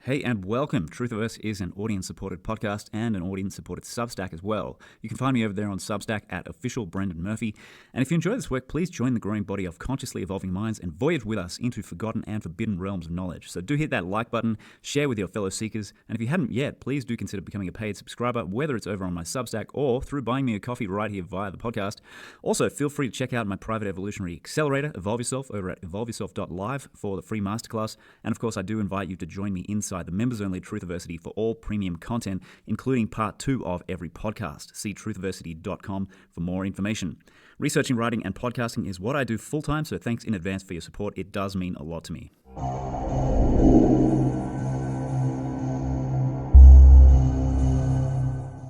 Hey and welcome. Truthiverse is an audience-supported podcast and an audience-supported Substack as well. You can find me over there on Substack at official Brendan Murphy. And if you enjoy this work, please join the growing body of consciously evolving minds and voyage with us into forgotten and forbidden realms of knowledge. So do hit that like button, share with your fellow seekers, and if you hadn't yet, please do consider becoming a paid subscriber, whether it's over on my Substack or through buying me a coffee right here via the podcast. Also, feel free to check out my private evolutionary accelerator, Evolve Yourself, over at evolveyourself.live for the free masterclass. And of course, I do invite you to join me inside the members-only Truthiversity for all premium content, including part 2 of every podcast. See truthiversity.com for more information. Researching, writing, and podcasting is what I do full-time, so thanks in advance for your support. It does mean a lot to me.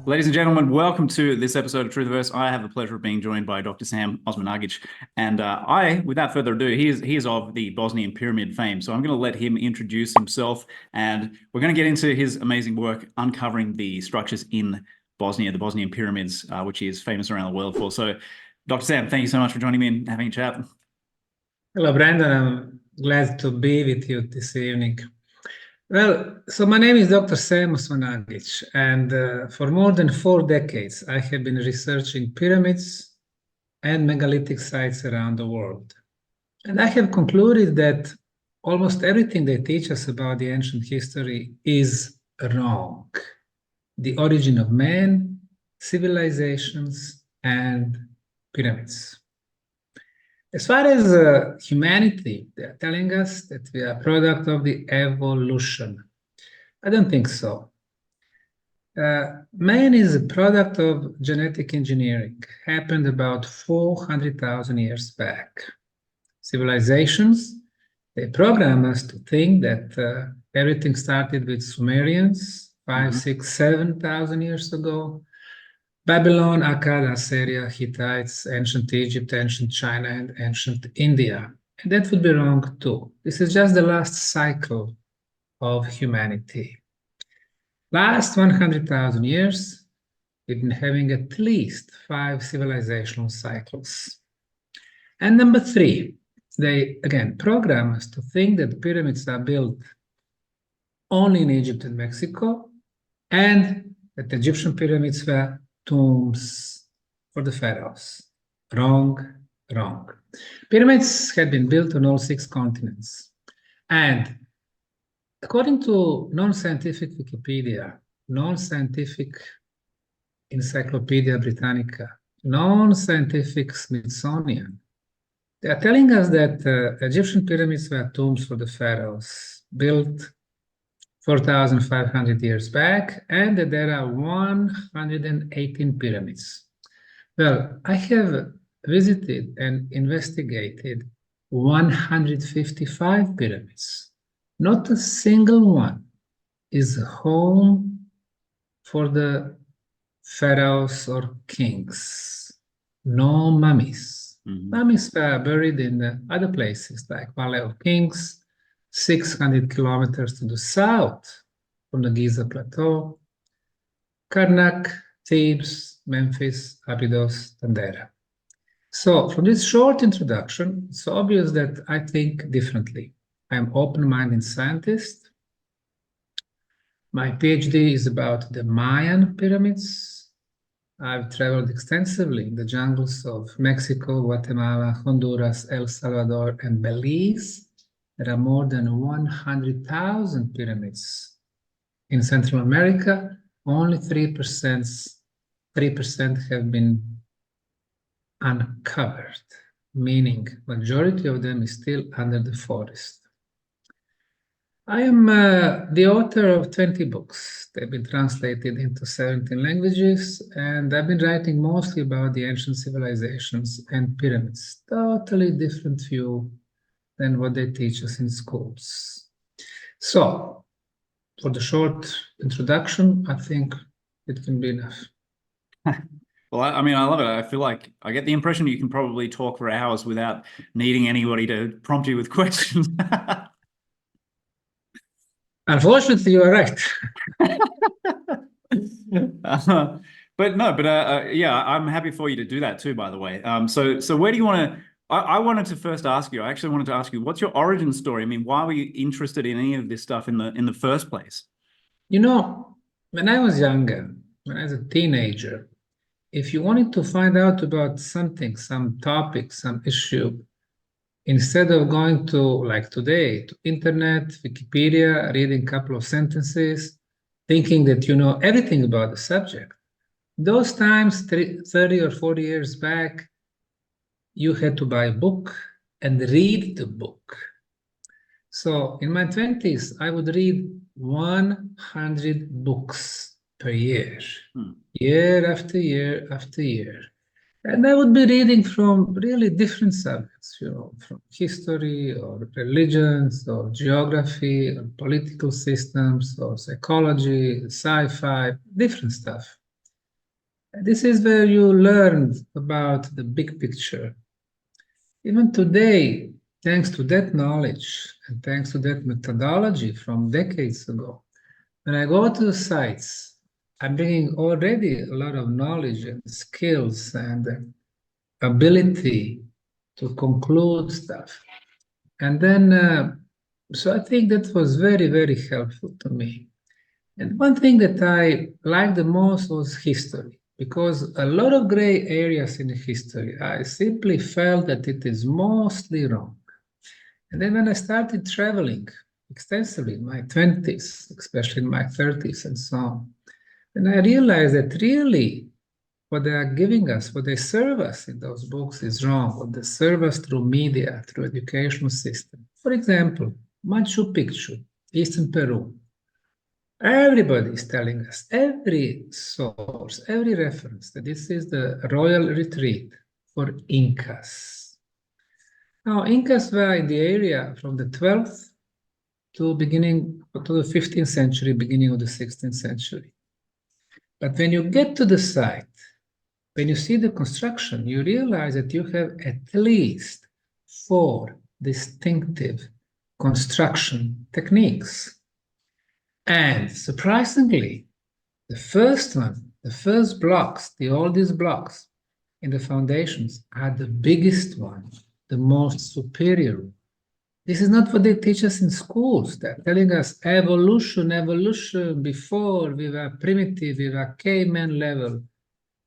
Ladies and gentlemen, welcome to this episode of Truthiverse. I have the pleasure of being joined by Dr. Sam Osmanagich. And without further ado, he is of the Bosnian pyramid fame. So I'm going to let him introduce himself, and we're going to get into his amazing work uncovering the structures in Bosnia, the Bosnian pyramids, which he is famous around the world for. So, Dr. Sam, thank you so much for joining me and having a chat. Hello, Brandon. I'm glad to be with you this evening. Well, so my name is Dr. Sam Osmanagich, and for more than 4 decades, I have been researching pyramids and megalithic sites around the world. And I have concluded that almost everything they teach us about the ancient history is wrong. The origin of man, civilizations, and pyramids. As far as humanity, they're telling us that we are a product of the evolution. I don't think so. Man is a product of genetic engineering, happened about 400,000 years back. Civilizations, they program us to think that everything started with Sumerians 5, 6, 7,000 years ago. Babylon, Akkad, Assyria, Hittites, ancient Egypt, ancient China, and ancient India. And that would be wrong too. This is just the last cycle of humanity. Last 100,000 years, we've been having at least 5 civilizational cycles. And number 3, they, again, program us to think that the pyramids are built only in Egypt and Mexico, and that the Egyptian pyramids were tombs for the pharaohs. Wrong. Pyramids had been built on all 6 continents. And according to non-scientific Wikipedia, non-scientific Encyclopedia Britannica, non-scientific Smithsonian, they are telling us that Egyptian pyramids were tombs for the pharaohs, built 4,500 years back, and that there are 118 pyramids. Well, I have visited and investigated 155 pyramids. Not a single one is a home for the pharaohs or kings. No mummies. Mummies were buried in other places like Valley of Kings, 600 kilometers to the south from the Giza Plateau, Karnak, Thebes, Memphis, Abydos, Dendera. So from this short introduction, it's obvious that I think differently. I'm an open-minded scientist. My PhD is about the Mayan pyramids. I've traveled extensively in the jungles of Mexico, Guatemala, Honduras, El Salvador, and Belize. There are more than 100,000 pyramids. In Central America, only 3% have been uncovered, meaning majority of them is still under the forest. I am the author of 20 books. They've been translated into 17 languages, and I've been writing mostly about the ancient civilizations and pyramids. Totally different view than what they teach us in schools. So, for the short introduction, I think it can be enough. Well, I mean, I love it. I feel like I get the impression you can probably talk for hours without needing anybody to prompt you with questions. Unfortunately, you are right. Yeah, I'm happy for you to do that too, by the way. So where do you want to... I wanted to first ask you, I actually wanted to ask you, what's your origin story? I mean, why were you interested in any of this stuff in the first place? You know, when I was younger, when I was a teenager, if you wanted to find out about something, some topic, some issue, instead of going to, like today, to internet, Wikipedia, reading a couple of sentences, thinking that you know everything about the subject, those times, 30 or 40 years back, you had to buy a book and read the book. So in my 20s, I would read 100 books per year, year after year after year. And I would be reading from really different subjects, you know, from history or religions or geography or political systems or psychology, sci-fi, different stuff. This is where you learn about the big picture. Even today, thanks to that knowledge and thanks to that methodology from decades ago, when I go to the sites, I'm bringing already a lot of knowledge and skills and ability to conclude stuff. And then, so I think that was very, very helpful to me. And one thing that I liked the most was history, because a lot of gray areas in history, I simply felt that it is mostly wrong. And then when I started traveling extensively in my 20s, especially in my 30s and so on, and I realized that really what they are giving us, what they serve us in those books is wrong, what they serve us through media, through educational system. For example, Machu Picchu, Eastern Peru. Everybody is telling us, every source, every reference, that this is the royal retreat for Incas. Now, Incas were in the area from the 12th to the 15th century, beginning of the 16th century. But when you get to the site, when you see the construction, you realize that you have at least 4 distinctive construction techniques. And surprisingly, the first blocks, the oldest blocks in the foundations are the biggest one, the most superior. This is not what they teach us in schools. They're telling us evolution, before we were primitive, we were caveman level.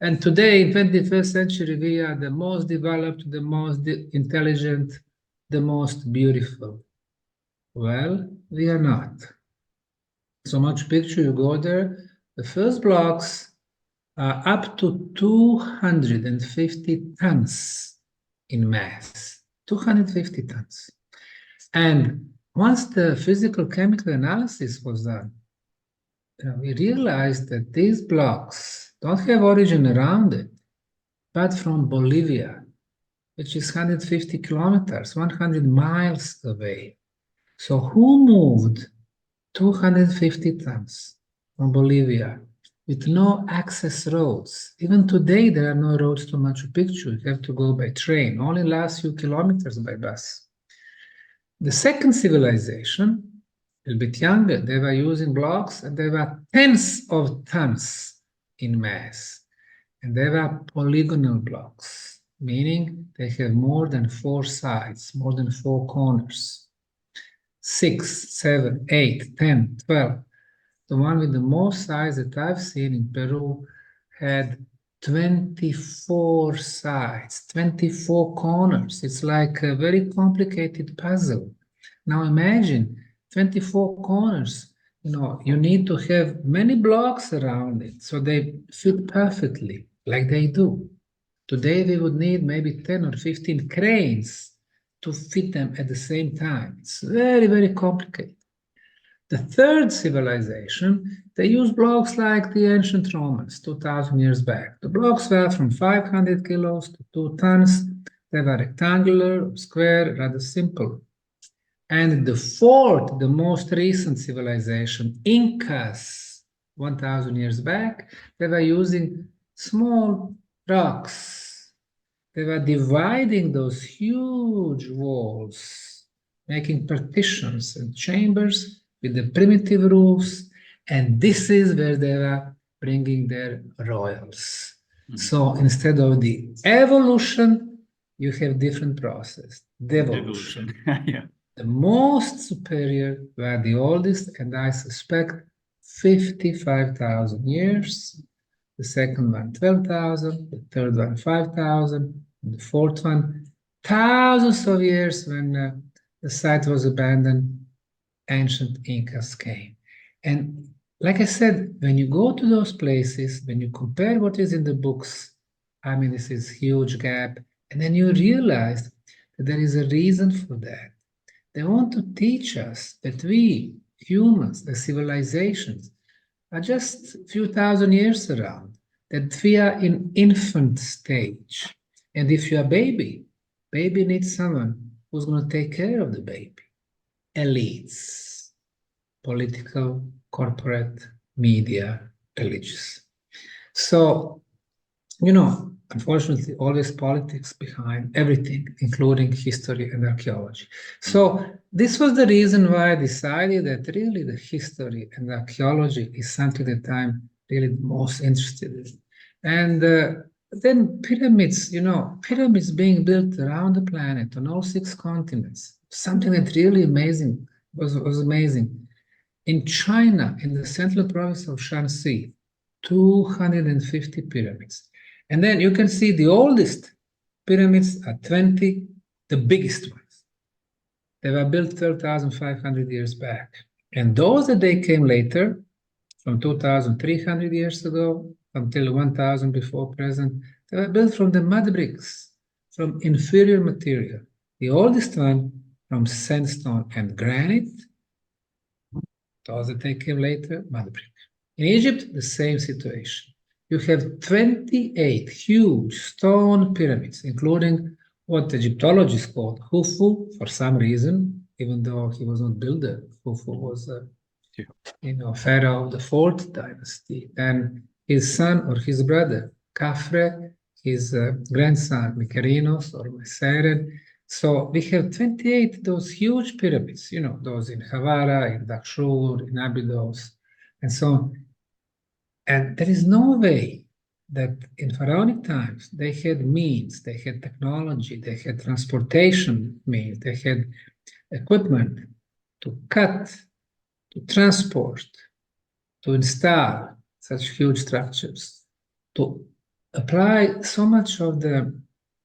And today, in 21st century, we are the most developed, the most intelligent, the most beautiful. Well, we are not. So Machu Picchu, you go there, the first blocks are up to 250 tons in mass, 250 tons. And once the physical chemical analysis was done, we realized that these blocks don't have origin around it, but from Bolivia, which is 150 kilometers, 100 miles away. So who moved 250 tons from Bolivia with no access roads? Even today, there are no roads to Machu Picchu. You have to go by train, only last few kilometers by bus. The second civilization, a little bit younger, they were using blocks and they were tens of tons in mass. And they were polygonal blocks, meaning they have more than 4 sides, more than 4 corners. 6, 7, 8, 10, 12. The one with the most size that I've seen in Peru had 24 sides, 24 corners. It's like a very complicated puzzle. Now imagine 24 corners. You know, you need to have many blocks around it so they fit perfectly, like they do. Today we would need maybe 10 or 15 cranes to fit them at the same time. It's very, very complicated. The third civilization, they used blocks like the ancient Romans 2,000 years back. The blocks were from 500 kilos to 2 tons. They were rectangular, square, rather simple. And the fourth, the most recent civilization, Incas, 1,000 years back, they were using small rocks. They were dividing those huge walls, making partitions and chambers with the primitive roofs, and this is where they were bringing their royals. So instead of the evolution, you have different process, devolution. Yeah. The most superior were the oldest, and I suspect 55,000 years. The second one, 12,000. The third one, 5,000. And the fourth one, thousands of years when the site was abandoned, ancient Incas came. And like I said, when you go to those places, when you compare what is in the books, I mean, this is huge gap. And then you realize that there is a reason for that. They want to teach us that we, humans, the civilizations, are just a few thousand years around, that we are in infant stage. And if you're a baby needs someone who's going to take care of the baby. Elites, political, corporate, media, religious. So, unfortunately, always politics behind everything, including history and archaeology. So this was the reason why I decided that really the history and archaeology is something that I'm really most interested in. And then pyramids, pyramids being built around the planet on all 6 continents, something that really amazing, was amazing. In China, in the central province of Shanxi, 250 pyramids. And then you can see the oldest pyramids are 20, the biggest ones. They were built 12,500 years back. And those that they came later, from 2,300 years ago until 1,000 before present, they were built from the mud bricks, from inferior material. The oldest one from sandstone and granite. Those that they came later, mud brick. In Egypt, the same situation. You have 28 huge stone pyramids, including what Egyptologists called Khufu for some reason, even though he was not builder. Khufu was pharaoh of the 4th dynasty. And his son or his brother, Khafre, his grandson, Mykerinos or Meseren. So we have 28 those huge pyramids, those in Hawara, in Dahshur, in Abydos, and so on. And there is no way that in pharaonic times they had means, they had technology, they had transportation means, they had equipment to cut, to transport, to install such huge structures, to apply so much of the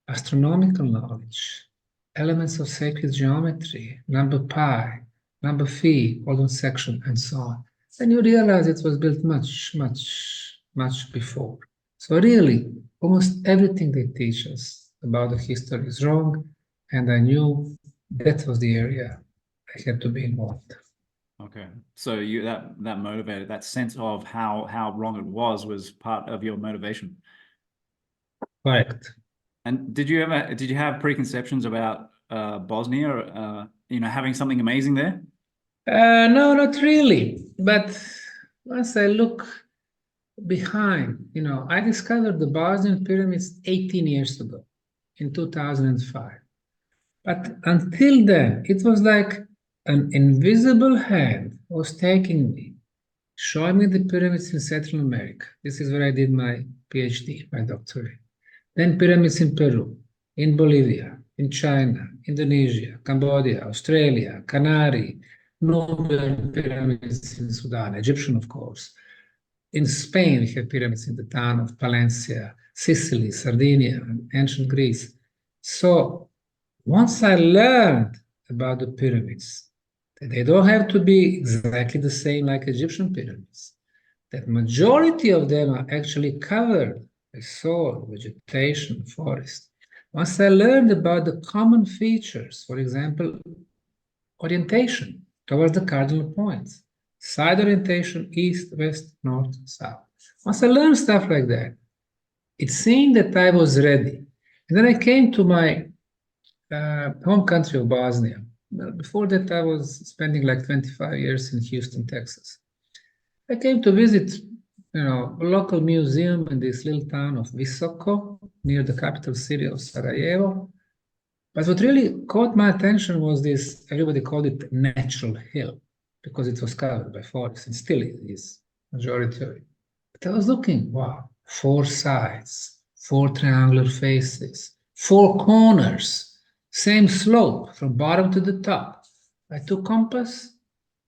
astronomical knowledge, elements of sacred geometry, number pi, number phi, golden section, and so on. Then you realize it was built much, much, much before. So really, almost everything they teach us about the history is wrong, and I knew that was the area I had to be involved. Okay, so you that motivated, that sense of how wrong it was part of your motivation. Correct. And did you have preconceptions about Bosnia, having something amazing there? No, not really. But once I look behind, I discovered the Bosnian pyramids 18 years ago, in 2005. But until then, it was like an invisible hand was taking me, showing me the pyramids in Central America. This is where I did my PhD, my doctorate. Then pyramids in Peru, in Bolivia, in China, Indonesia, Cambodia, Australia, Canary, Nubian pyramids in Sudan, Egyptian, of course. In Spain, we have pyramids in the town of Palencia, Sicily, Sardinia, and ancient Greece. So once I learned about the pyramids, that they don't have to be exactly the same like Egyptian pyramids, that majority of them are actually covered by soil, vegetation, forest. Once I learned about the common features, for example, orientation towards the cardinal points, side orientation, east, west, north, south. Once I learned stuff like that, it seemed that I was ready. And then I came to my home country of Bosnia. Before that, I was spending like 25 years in Houston, Texas. I came to visit, a local museum in this little town of Visoko, near the capital city of Sarajevo. But what really caught my attention was this, everybody called it natural hill, because it was covered by forest, and still it is, majority of it. But I was looking, wow, 4 sides, 4 triangular faces, 4 corners, same slope from bottom to the top. I took compass,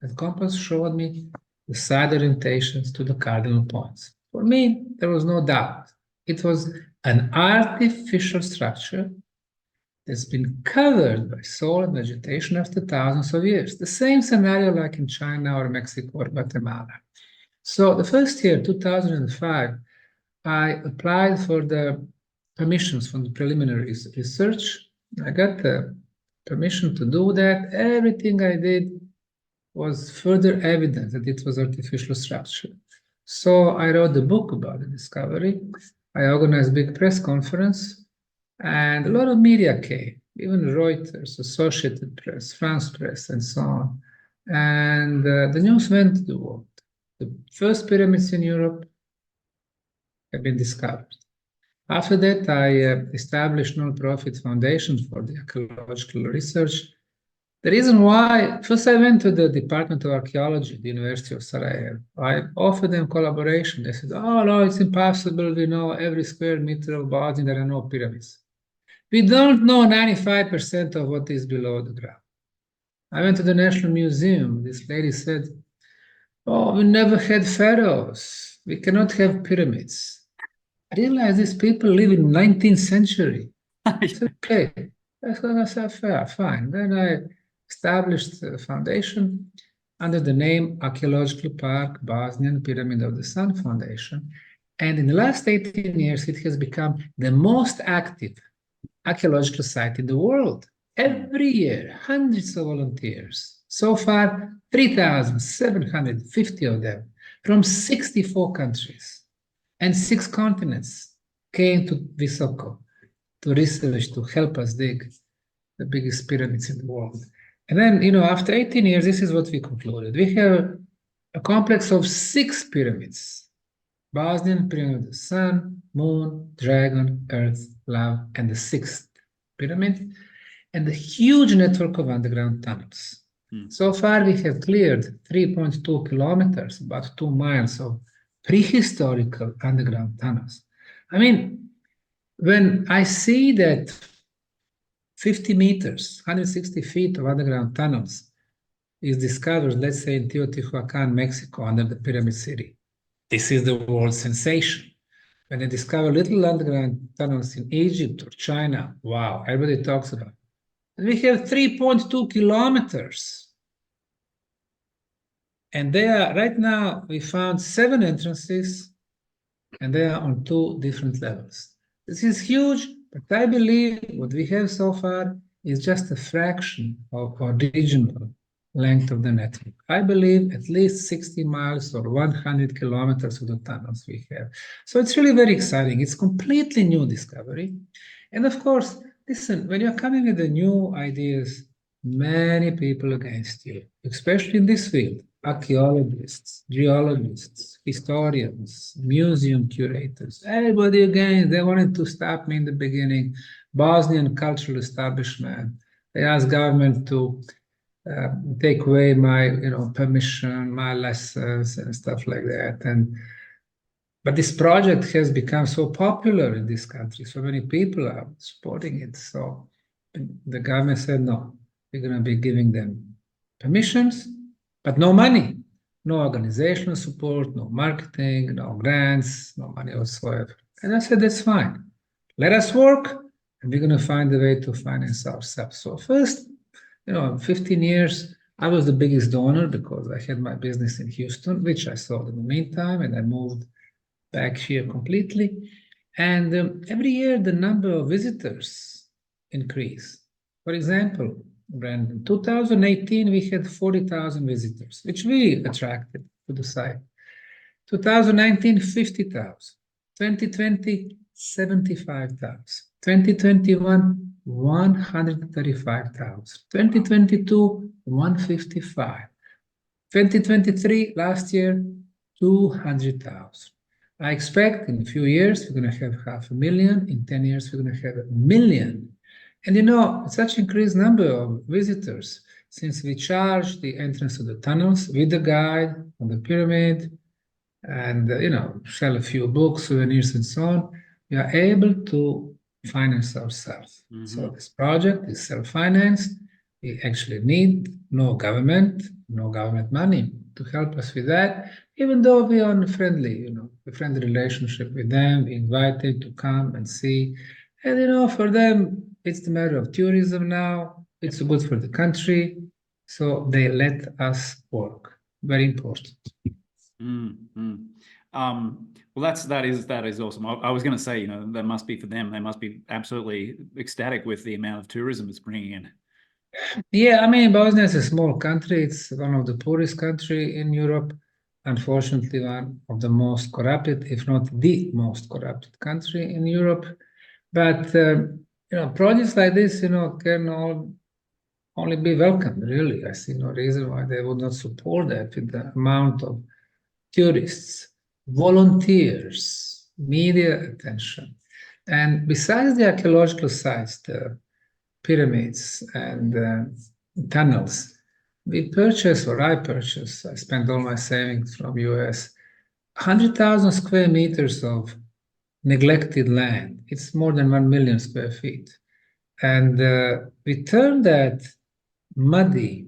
and compass showed me the side orientations to the cardinal points. For me, there was no doubt. It was an artificial structure that's been covered by soil and vegetation after thousands of years. The same scenario like in China or Mexico or Guatemala. So the first year, 2005, I applied for the permissions from the preliminary research. I got the permission to do that. Everything I did was further evidence that it was artificial structure. So I wrote the book about the discovery. I organized a big press conference, and a lot of media came, even Reuters, Associated Press, France Press, and so on. And the news went to the world. The first pyramids in Europe have been discovered. After that, I established non-profit foundation for the archaeological research. The reason why, first I went to the Department of Archaeology, the University of Sarajevo. I offered them collaboration. They said, oh, no, it's impossible. We know every square meter of Bosnian, there are no pyramids. We don't know 95% of what is below the ground. I went to the National Museum. This lady said, oh, we never had pharaohs. We cannot have pyramids. I realized these people live in 19th century. I said, okay, that's fair, fine. Then I established a foundation under the name Archaeological Park Bosnian Pyramid of the Sun Foundation. And in the last 18 years, it has become the most active archaeological site in the world. Every year, hundreds of volunteers. So far, 3,750 of them from 64 countries and 6 continents came to Visoko to research, to help us dig the biggest pyramids in the world. And then, after 18 years, this is what we concluded. We have a complex of 6 pyramids: Bosnian Pyramid of the Sun, Moon, Dragon, Earth, Love, and the 6th pyramid, and a huge network of underground tunnels. So far, we have cleared 3.2 kilometers, about 2 miles of prehistorical underground tunnels. I mean, when I see that 50 meters, 160 feet of underground tunnels is discovered, let's say in Teotihuacan, Mexico, under the Pyramid City, this is the world sensation. When they discover little underground tunnels in Egypt or China, wow, everybody talks about it. And we have 3.2 kilometers. And they are, right now, we found 7 entrances, and they are on 2 different levels. This is huge, but I believe what we have so far is just a fraction of original length of the network. I believe at least 60 miles or 100 kilometers of the tunnels we have. So it's really very exciting. It's completely new discovery. And of course, listen, when you're coming with the new ideas, many people against you, especially in this field. Archaeologists, geologists, historians, museum curators, everybody again, they wanted to stop me in the beginning. Bosnian cultural establishment, they asked government to take away my, permission, my lessons and stuff like that. But this project has become so popular in this country, so many people are supporting it. So the government said, no, we're going to be giving them permissions, but no money, no organizational support, no marketing, no grants, no money whatsoever. And I said, that's fine. Let us work, and we're going to find a way to finance ourselves. So first, 15 years, I was the biggest donor because I had my business in Houston, which I sold in the meantime, and I moved back here completely. And every year, the number of visitors increase. For example, Brandon, 2018, we had 40,000 visitors, which we attracted to the site. 2019, 50,000. 2020, 75,000. 2021, 135,000. 2022, 155. 2023, last year, 200,000. I expect in a few years, we're going to have 500,000. In 10 years, we're going to have 1 million. And such increased number of visitors, since we charge the entrance to the tunnels with the guide on the pyramid and, sell a few books, souvenirs, and so on, we are able to finance ourselves. So this project is self-financed. We actually need no government money to help us with that, even though we are on a friendly relationship with them. We invite them to come and see. And for them, it's the matter of tourism now. It's good for the country. So they let us work. Very important. Well, that is awesome. I was going to say, that must be for them. They must be absolutely ecstatic with the amount of tourism it's bringing in. Yeah, I mean, Bosnia is a small country. It's one of the poorest country in Europe. Unfortunately, one of the most corrupted, if not the most corrupted country in Europe. But projects like this, can only be welcomed. Really, I see no reason why they would not support that with the amount of tourists, volunteers, media attention. And besides the archaeological sites, the pyramids and tunnels, I spent all my savings from US, 100,000 square meters of neglected land. It's more than 1 million square feet. And we turned that muddy,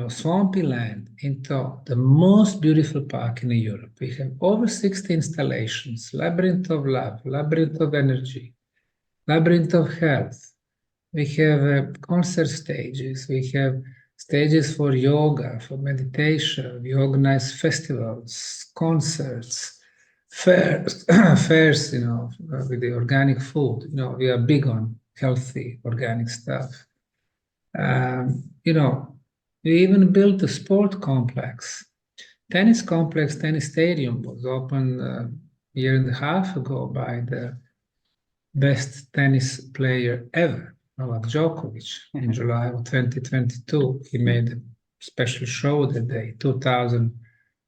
swampy land into the most beautiful park in Europe. We have over 60 installations, labyrinth of love, labyrinth of energy, labyrinth of health. We have concert stages. We have stages for yoga, for meditation. We organize festivals, concerts, fairs, fairs, with the organic food. We are big on healthy organic stuff. We even built a sport complex. Tennis stadium was opened a year and a half ago by the best tennis player ever, Novak Djokovic, in July of 2022. He made a special show that day, 2,000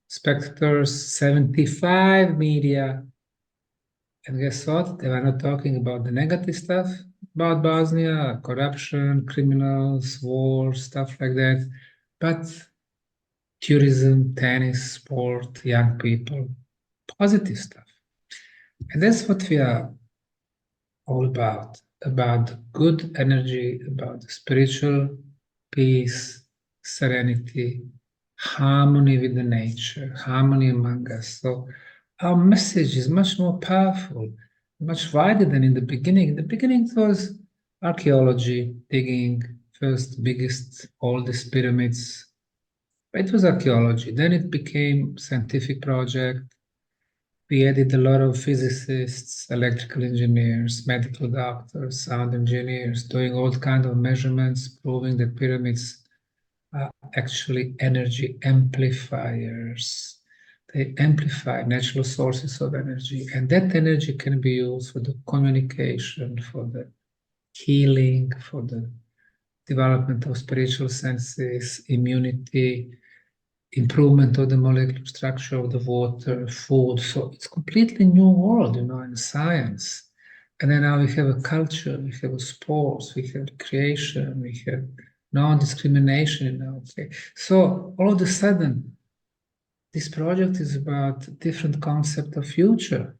spectators, 75 media. And guess what? They were not talking about the negative stuff about Bosnia, corruption, criminals, war, stuff like that, but tourism, tennis, sport, young people, positive stuff. And that's what we are all about good energy, about spiritual peace, serenity, harmony with the nature, harmony among us. So our message is much more powerful, much wider than in the beginning. In the beginning, it was archaeology, digging, first biggest, oldest pyramids. It was archaeology. Then it became scientific project. We added a lot of physicists, electrical engineers, medical doctors, sound engineers, doing all kinds of measurements, proving that pyramids are actually energy amplifiers. They amplify natural sources of energy, and that energy can be used for the communication, for the healing, for the development of spiritual senses, immunity, improvement of the molecular structure of the water, food. So it's completely new world, in science. And then now we have a culture, we have a sports, we have creation, we have non-discrimination. Okay. So all of a sudden, this project is about a different concept of future.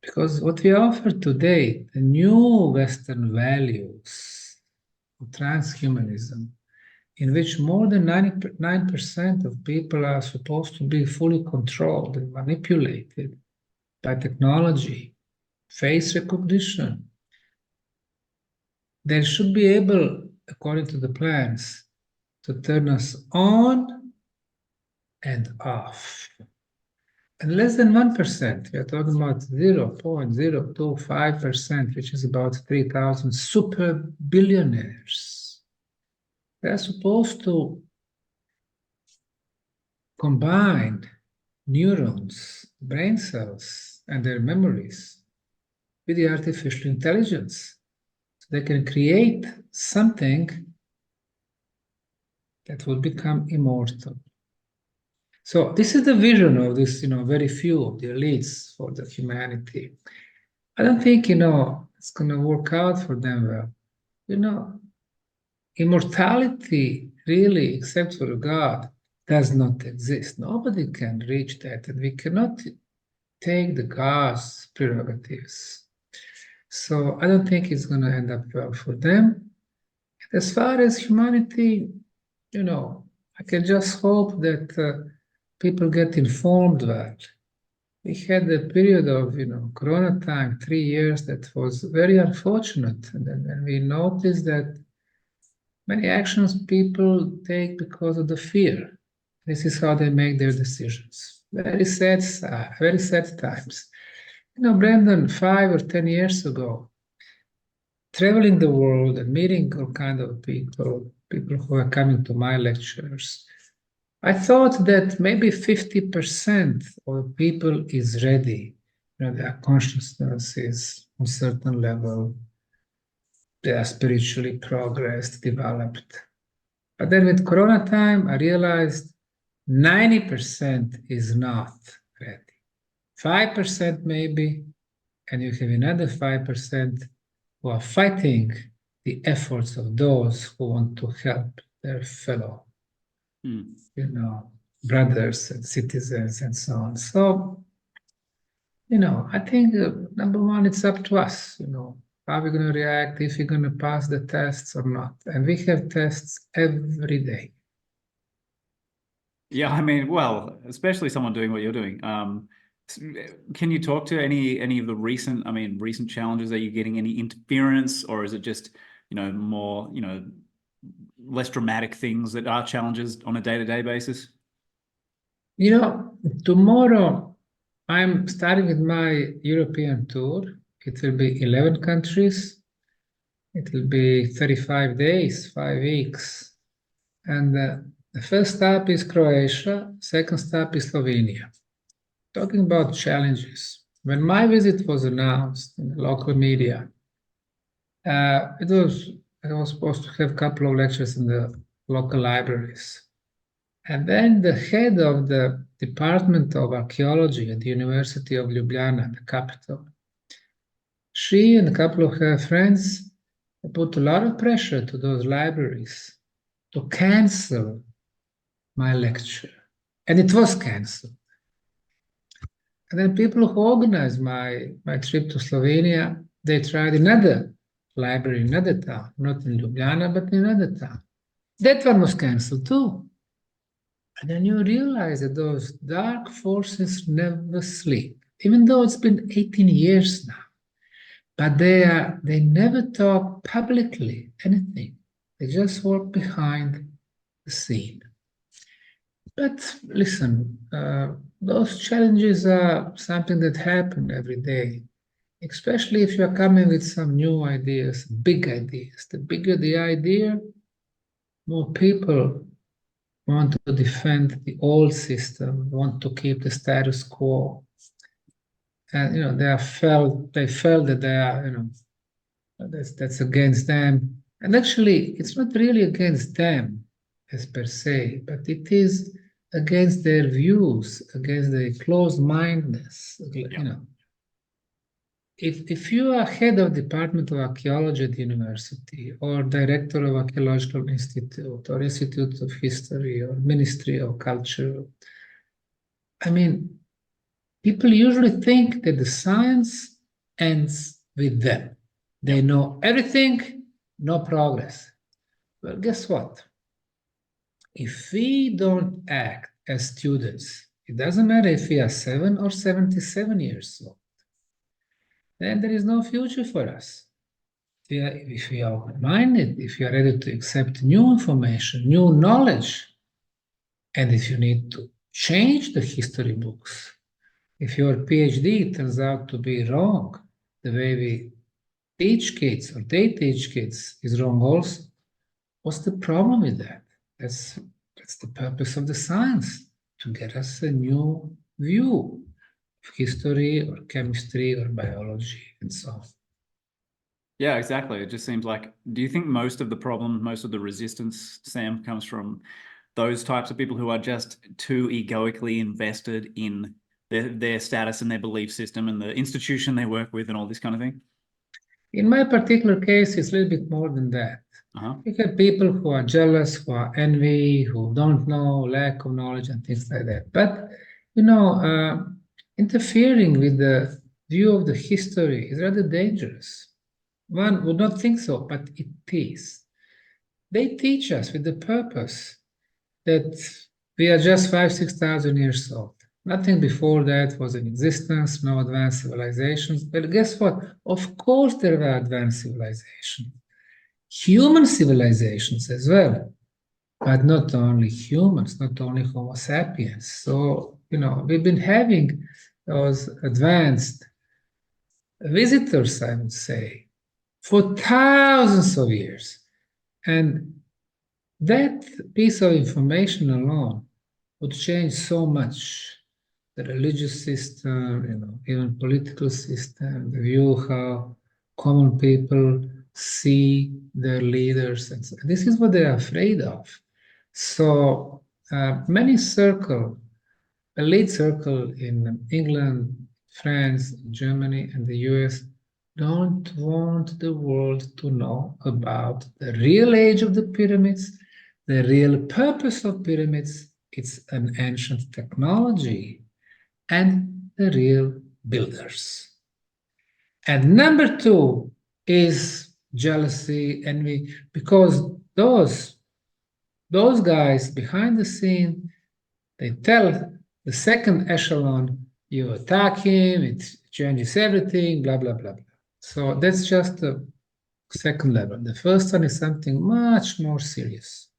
Because what we offer today, the new Western values of transhumanism, in which more than 99% of people are supposed to be fully controlled and manipulated by technology, face recognition. They should be able, according to the plans, to turn us on and off. And less than 1%, we are talking about 0.025%, which is about 3,000 super billionaires. They're supposed to combine neurons, brain cells, and their memories with the artificial intelligence. So they can create something that will become immortal. So this is the vision of this, very few of the elites for the humanity. I don't think, it's going to work out for them well. Immortality, really, except for God, does not exist. Nobody can reach that, and we cannot take the God's prerogatives. So I don't think it's going to end up well for them. As far as humanity, I can just hope that people get informed well. We had a period of, Corona time, 3 years, that was very unfortunate. And then we noticed that many actions people take because of the fear. This is how they make their decisions. Very sad times. Brandon, 5 or 10 years ago, traveling the world and meeting all kind of people who are coming to my lectures, I thought that maybe 50% of people is ready. Their consciousness is on a certain level, they are spiritually progressed, developed. But then with Corona time, I realized 90% is not ready. 5% maybe, and you have another 5% who are fighting the efforts of those who want to help their fellow, brothers and citizens and so on. So, I think number one, it's up to us, how we're going to react, if we're going to pass the tests or not. And we have tests every day. Yeah, I mean, well, especially someone doing what you're doing. Can you talk to any of the recent challenges? Are you getting any interference, or is it just, more, less dramatic things that are challenges on a day-to-day basis? Tomorrow I'm starting with my European tour. It will be 11 countries. It will be 35 days, 5 weeks. And the first stop is Croatia, second stop is Slovenia. Talking about challenges. When my visit was announced in the local media, I was supposed to have a couple of lectures in the local libraries. And then the head of the Department of Archaeology at the University of Ljubljana, the capital, she and a couple of her friends put a lot of pressure to those libraries to cancel my lecture. And it was canceled. And then people who organized my trip to Slovenia, they tried another library in another town, not in Ljubljana, but in another town. That one was canceled too. And then you realize that those dark forces never sleep, even though it's been 18 years now. But they never talk publicly anything. They just work behind the scene. But listen, those challenges are something that happen every day, especially if you're coming with some new ideas, big ideas. The bigger the idea, more people want to defend the old system, want to keep the status quo. And they felt that they are, that's against them. And actually, it's not really against them as per se, but it is against their views, against their closed-mindedness. If you are head of Department of Archaeology at the university, or director of Archaeological Institute, or Institute of History, or Ministry of Culture, people usually think that the science ends with them. They know everything, no progress. Well, guess what? If we don't act as students, it doesn't matter if we are 7 or 77 years old, then there is no future for us. If we are open-minded, if we are ready to accept new information, new knowledge, and if you need to change the history books, if your PhD turns out to be wrong, the way we teach kids or they teach kids is wrong also, what's the problem with that? That's the purpose of the science, to get us a new view of history or chemistry or biology and so on. Yeah, exactly. It just seems like, do you think most of the problem, most of the resistance, Sam, comes from those types of people who are just too egoically invested in their status and their belief system and the institution they work with and all this kind of thing? In my particular case, it's a little bit more than that. You have people who are jealous, who are envy, who don't know, lack of knowledge and things like that. But, interfering with view of the history is rather dangerous. One would not think so, but it is. They teach us with the purpose that we are just 5,000-6,000 years old. Nothing before that was in existence, no advanced civilizations. Well, guess what? Of course there were advanced civilizations. Human civilizations as well. But not only humans, not only Homo sapiens. So, we've been having those advanced visitors, I would say, for thousands of years. And that piece of information alone would change so much the religious system, even political system, the view how common people see their leaders. And so this is what they're afraid of. So many elite circle in England, France, Germany, and the US don't want the world to know about the real age of the pyramids, the real purpose of pyramids. It's an ancient technology and the real builders. And number two is jealousy, envy, because those guys behind the scene, they tell the second echelon, you attack him, it changes everything, blah, blah, blah, blah. So that's just the second level. The first one is something much more serious.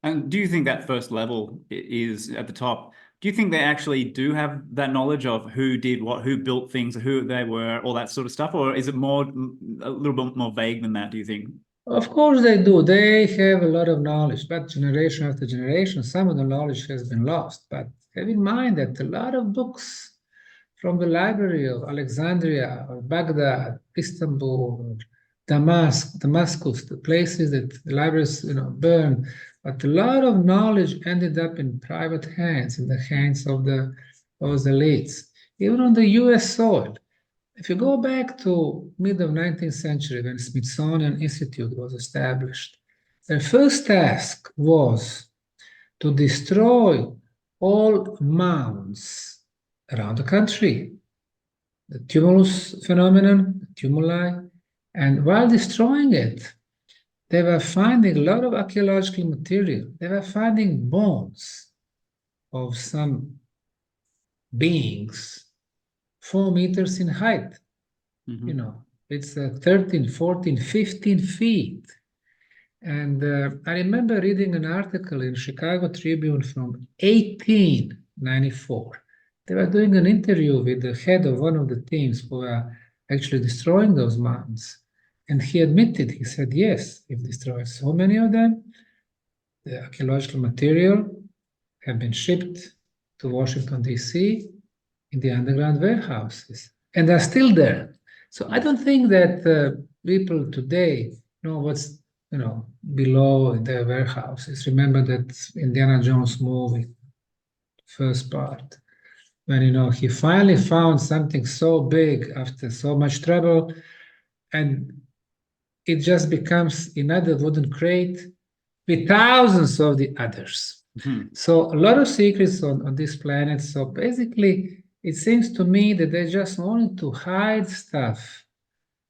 And do you think that first level is at the top? Do you think they actually do have that knowledge of who did what, who built things, who they were, all that sort of stuff? Or is it a little bit more vague than that, do you think? Of course they do. They have a lot of knowledge, but generation after generation, some of the knowledge has been lost. But have in mind that a lot of books from the library of Alexandria or Baghdad, Istanbul, or Damascus, the places that the libraries burned, but a lot of knowledge ended up in private hands, in the hands of those elites, even on the US soil. If you go back to mid of 19th century when Smithsonian Institute was established, their first task was to destroy all mounds around the country, the tumulus phenomenon, the tumuli, and while destroying it, they were finding a lot of archaeological material. They were finding bones of some beings 4 meters in height. It's 13, 14, 15 feet. And I remember reading an article in Chicago Tribune from 1894. They were doing an interview with the head of one of the teams who were actually destroying those mounds. And he admitted, he said, yes, we've destroyed so many of them. The archaeological material have been shipped to Washington, D.C. in the underground warehouses, and they're still there. So I don't think that people today know what's below their warehouses. Remember that Indiana Jones movie, first part, when he finally found something so big after so much trouble, and it just becomes another wooden crate with thousands of the others. So a lot of secrets on this planet. So basically, it seems to me that they just wanted to hide stuff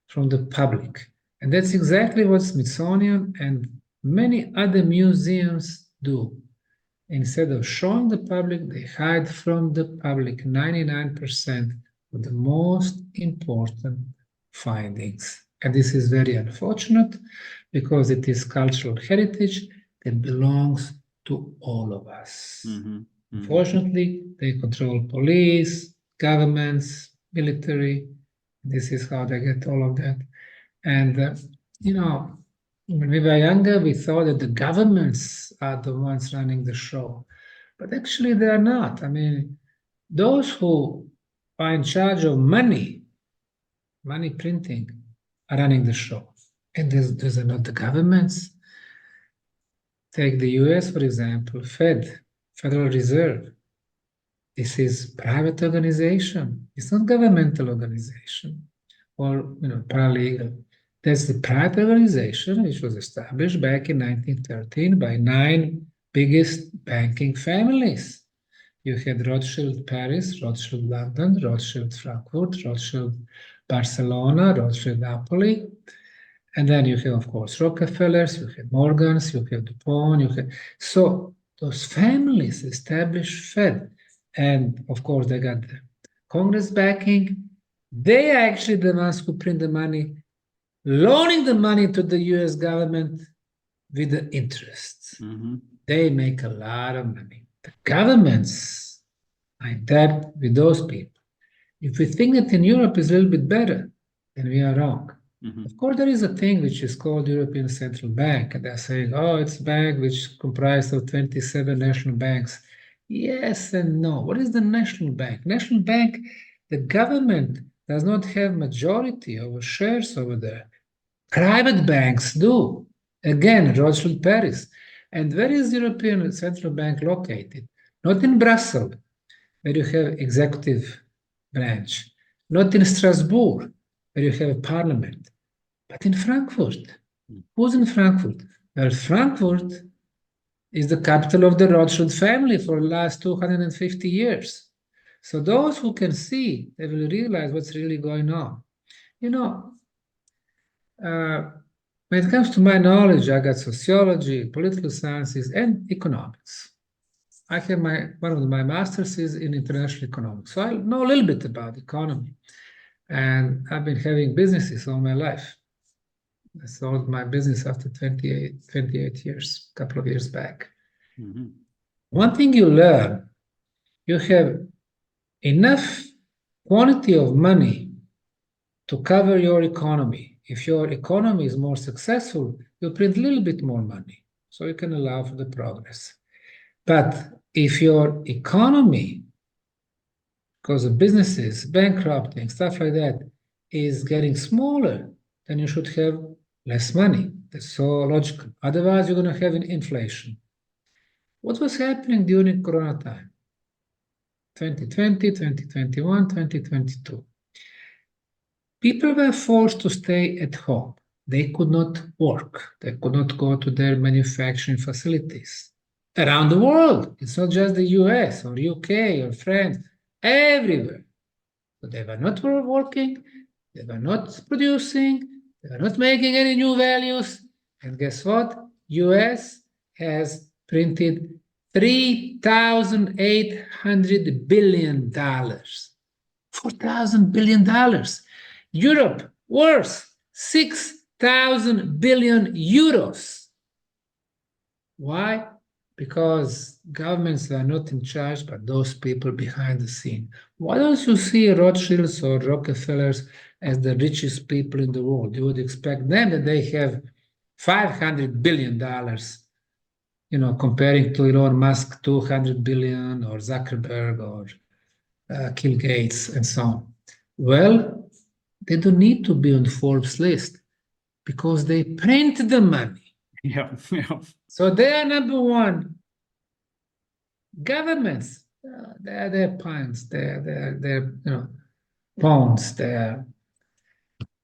from the public. And that's exactly what Smithsonian and many other museums do. Instead of showing the public, they hide from the public 99% of the most important findings. And this is very unfortunate because it is cultural heritage that belongs to all of us. Unfortunately, they control police, governments, military. This is how they get all of that. And, when we were younger, we thought that the governments are the ones running the show. But actually, they are not. I mean, those who are in charge of money printing, are running the show. And those are not the governments. Take the US, for example, Federal Reserve. This is private organization. It's not governmental organization or paralegal. That's the private organization which was established back in 1913 by 9 biggest banking families. You had Rothschild Paris, Rothschild London, Rothschild Frankfurt, Rothschild Barcelona, Rothschild Napoli. And then you have, of course, Rockefellers, you have Morgans, you have DuPont, so those families established Fed. And of course, they got the Congress backing. They are actually the ones who print the money, loaning the money to the US government with the interest. They make a lot of money. The governments are in debt with those people. If we think that in Europe is a little bit better, then we are wrong. Of course, there is a thing which is called European Central Bank, and they're saying, oh, it's a bank which is comprised of 27 national banks. Yes and no. What is the national bank? National bank, the government does not have majority over shares over there. Private banks do. Again, Rothschild Paris. And where is the European Central Bank located? Not in Brussels, where you have executive branch, not in Strasbourg, where you have a parliament, but in Frankfurt. Who's in Frankfurt? Well, Frankfurt is the capital of the Rothschild family for the last 250 years. So those who can see, they will realize what's really going on. You know, when it comes to my knowledge, I got sociology, political sciences, and economics. I have one of my masters is in international economics, so I know a little bit about economy. And I've been having businesses all my life. I sold my business after 28 years, a couple of years back. One thing you learn, you have enough quantity of money to cover your economy. If your economy is more successful, you print a little bit more money, so you can allow for the progress. But if your economy, because of businesses, bankrupting, stuff like that, is getting smaller, then you should have less money. That's so logical. Otherwise, you're going to have an inflation. What was happening during Corona time? 2020, 2021, 2022. People were forced to stay at home. They could not work. They could not go to their manufacturing facilities. Around the world, it's not just the US or UK or France, everywhere. So they were not working, they were not producing, they were not making any new values. And guess what? US has printed $3,800 billion. $4,000 billion. Europe, worse, 6,000 billion euros. Why? Because governments are not in charge, but those people behind the scene. Why don't you see Rothschilds or Rockefellers as the richest people in the world? You would expect them that they have $500 billion, comparing to Elon Musk, 200 billion, or Zuckerberg, or Bill Gates, and so on. Well, they don't need to be on Forbes list because they print the money. Yeah. So they are number one. Governments, they're pawns, they're pawns.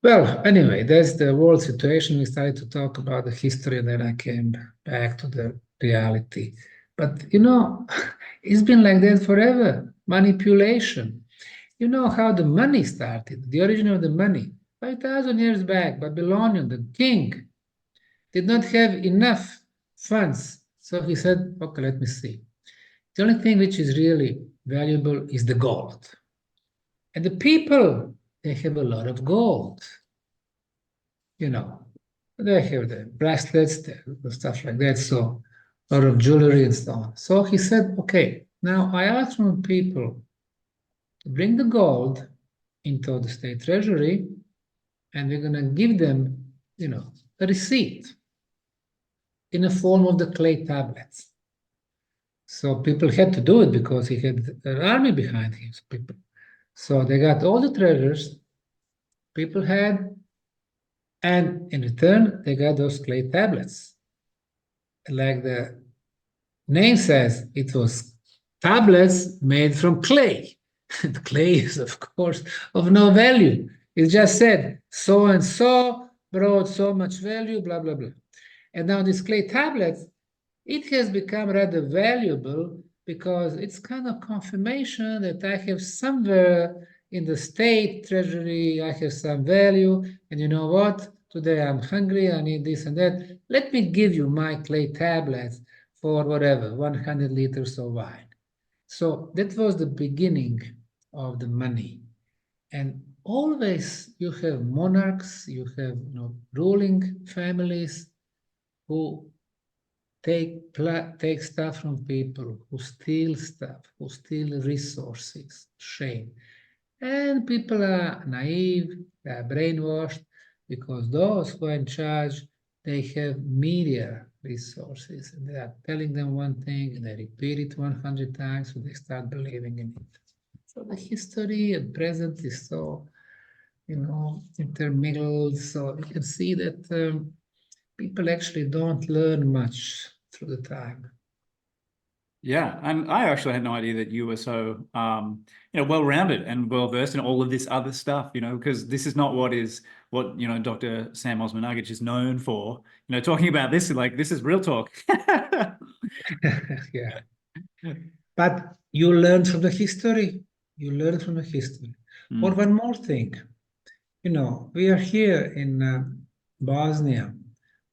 Well, anyway, that's the world situation. We started to talk about the history, and then I came back to the reality. But it's been like that forever. Manipulation. You know how the money started, the origin of the money. 5,000 years back, Babylonian, the king, did not have enough funds. So he said, okay, let me see. The only thing which is really valuable is the gold. And the people, they have a lot of gold. They have the bracelets, the stuff like that, so a lot of jewelry and so on. So he said, okay, now I asked from people to bring the gold into the state treasury, and we're going to give them, a receipt in the form of the clay tablets. So people had to do it because he had an army behind him. So they got all the treasures people had, and in return, they got those clay tablets. Like the name says, it was tablets made from clay. And clay is, of course, of no value. It just said, so and so brought so much value, blah, blah, blah. And now these clay tablets, it has become rather valuable because it's kind of confirmation that I have somewhere in the state treasury, I have some value, and you know what? Today I'm hungry, I need this and that. Let me give you my clay tablets for whatever, 100 liters of wine. So that was the beginning of the money. And always you have monarchs, you have ruling families who take stuff from people, who steal stuff, who steal resources, shame. And people are naive, they are brainwashed, because those who are in charge, they have media resources, and they are telling them one thing, and they repeat it 100 times, so they start believing in it. So the history and present is so, intermingled. So you can see that people actually don't learn much through the time. Yeah, and I actually had no idea that you were so, well-rounded and well-versed in all of this other stuff, because this is not what Dr. Sam Osmanagich is known for, talking about this, like, this is real talk. Yeah. But you learn from the history. You learn from the history. Or one more thing, we are here in Bosnia.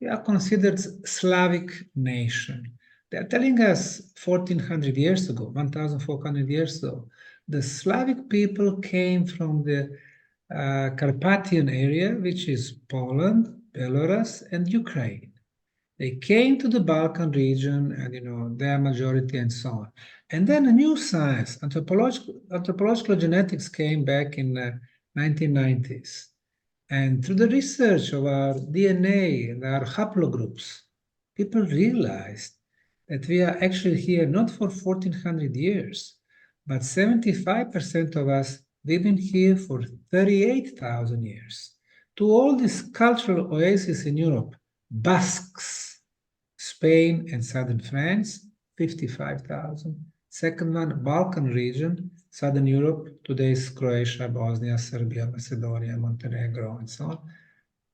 We are considered Slavic nation. They are telling us 1400 years ago, 1400 years ago, the Slavic people came from the Carpathian area, which is Poland, Belarus, and Ukraine. They came to the Balkan region and, their majority and so on. And then a new science, anthropological genetics came back in 1990s. And through the research of our DNA and our haplogroups, people realized that we are actually here not for 1400 years, but 75% of us, we've been here for 38,000 years. To all these cultural oases in Europe, Basques, Spain and southern France, 55,000. Second one, Balkan region, southern Europe, today's Croatia, Bosnia, Serbia, Macedonia, Montenegro, and so on,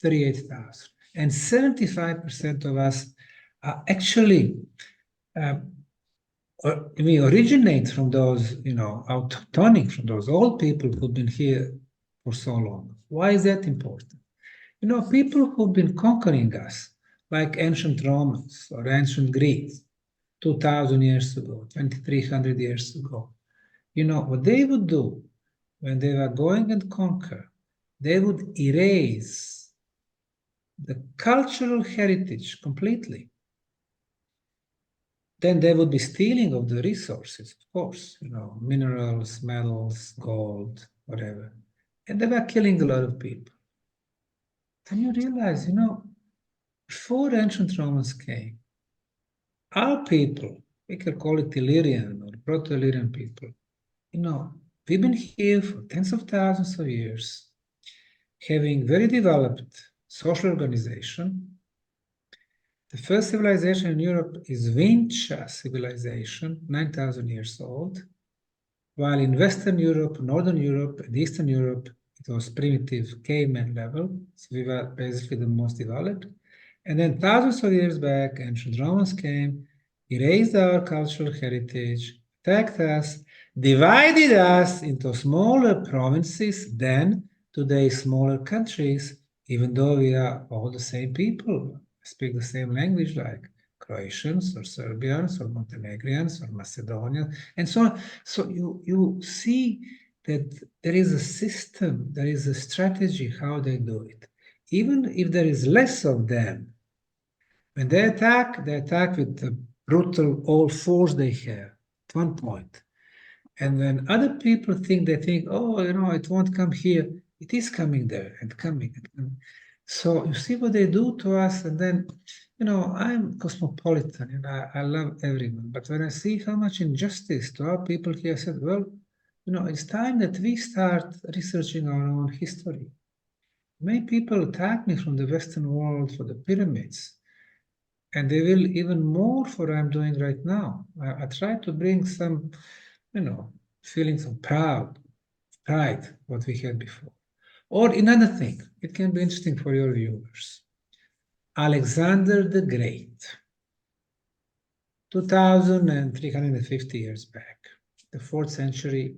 38,000. And 75% of us are actually, we originate from those, autochtonic, from those old people who've been here for so long. Why is that important? People who've been conquering us, like ancient Romans or ancient Greeks, 2000 years ago, 2300 years ago, what they would do when they were going and conquer, they would erase the cultural heritage completely. Then they would be stealing of the resources, of course, minerals, metals, gold, whatever. And they were killing a lot of people. Then you realize, before ancient Romans came, our people, we could call it Illyrian or Proto-Illyrian people, we've been here for tens of thousands of years, having very developed social organization. The first civilization in Europe is Vinca civilization, 9,000 years old, while in Western Europe, Northern Europe, and Eastern Europe, it was primitive caveman level, so we were basically the most developed. And then thousands of years back, ancient Romans came, erased our cultural heritage, attacked us, divided us into smaller provinces, then today smaller countries, even though we are all the same people, speak the same language like Croatians or Serbians or Montenegrians or Macedonians, and so on. So you see that there is a system, there is a strategy how they do it. Even if there is less of them, when they attack with the brutal all force they have at one point. And when other people think, oh, it won't come here, it is coming there and coming. So you see what they do to us, and then, I'm cosmopolitan and I love everyone. But when I see how much injustice to our people here, I said, well, it's time that we start researching our own history. Many people attack me from the Western world for the pyramids, and they will even more for what I'm doing right now. I try to bring some, feelings of pride, what we had before. Or another thing, it can be interesting for your viewers. Alexander the Great 2,350 years back, the 4th century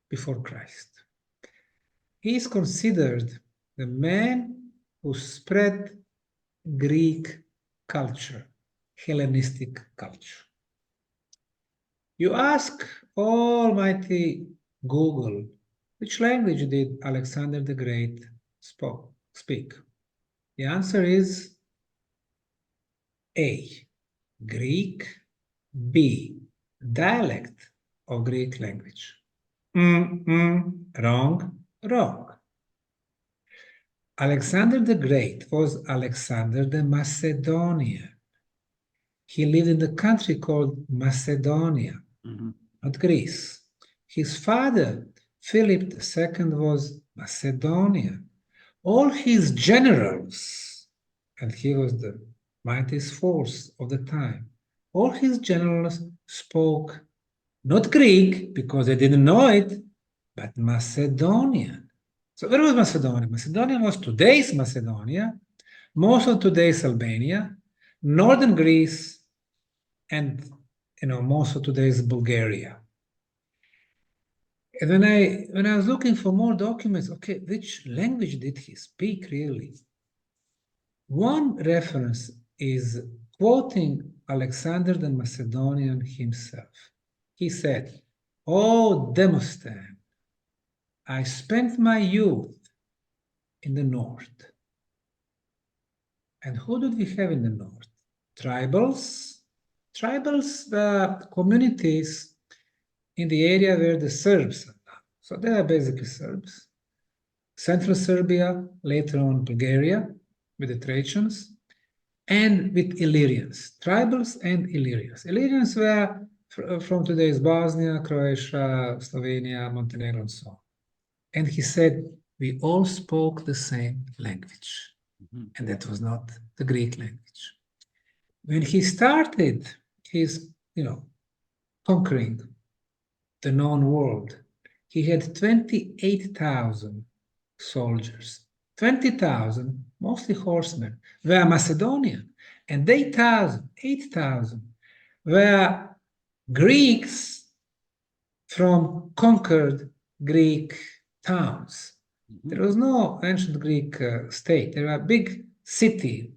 before Christ. He is considered the man who spread Greek culture, Hellenistic culture. You ask almighty Google, which language did Alexander the Great speak? The answer is A, Greek, B, dialect of Greek language. Wrong. Alexander the Great was Alexander the Macedonian. He lived in the country called Macedonia, not Greece. His father, Philip II, was Macedonian. All his generals, and he was the mightiest force of the time, all his generals spoke not Greek, because they didn't know it, but Macedonian. So where was Macedonia? Macedonia was today's Macedonia, most of today's Albania, northern Greece, and most of today's Bulgaria. And when I was looking for more documents, okay, which language did he speak really? One reference is quoting Alexander the Macedonian himself. He said, "Oh, Demosthenes, I spent my youth in the north." And who did we have in the north? Tribals. Tribals were communities in the area where the Serbs are now. So they are basically Serbs. Central Serbia, later on Bulgaria, with the Thracians, and with Illyrians. Tribals and Illyrians. Illyrians were from today's Bosnia, Croatia, Slovenia, Montenegro, and so on. And he said, we all spoke the same language. And that was not the Greek language. When he started his, conquering the known world, he had 28,000 soldiers. 20,000, mostly horsemen, were Macedonian, and 8,000 were Greeks from conquered Greek towns. There was no ancient Greek state. There were big cities,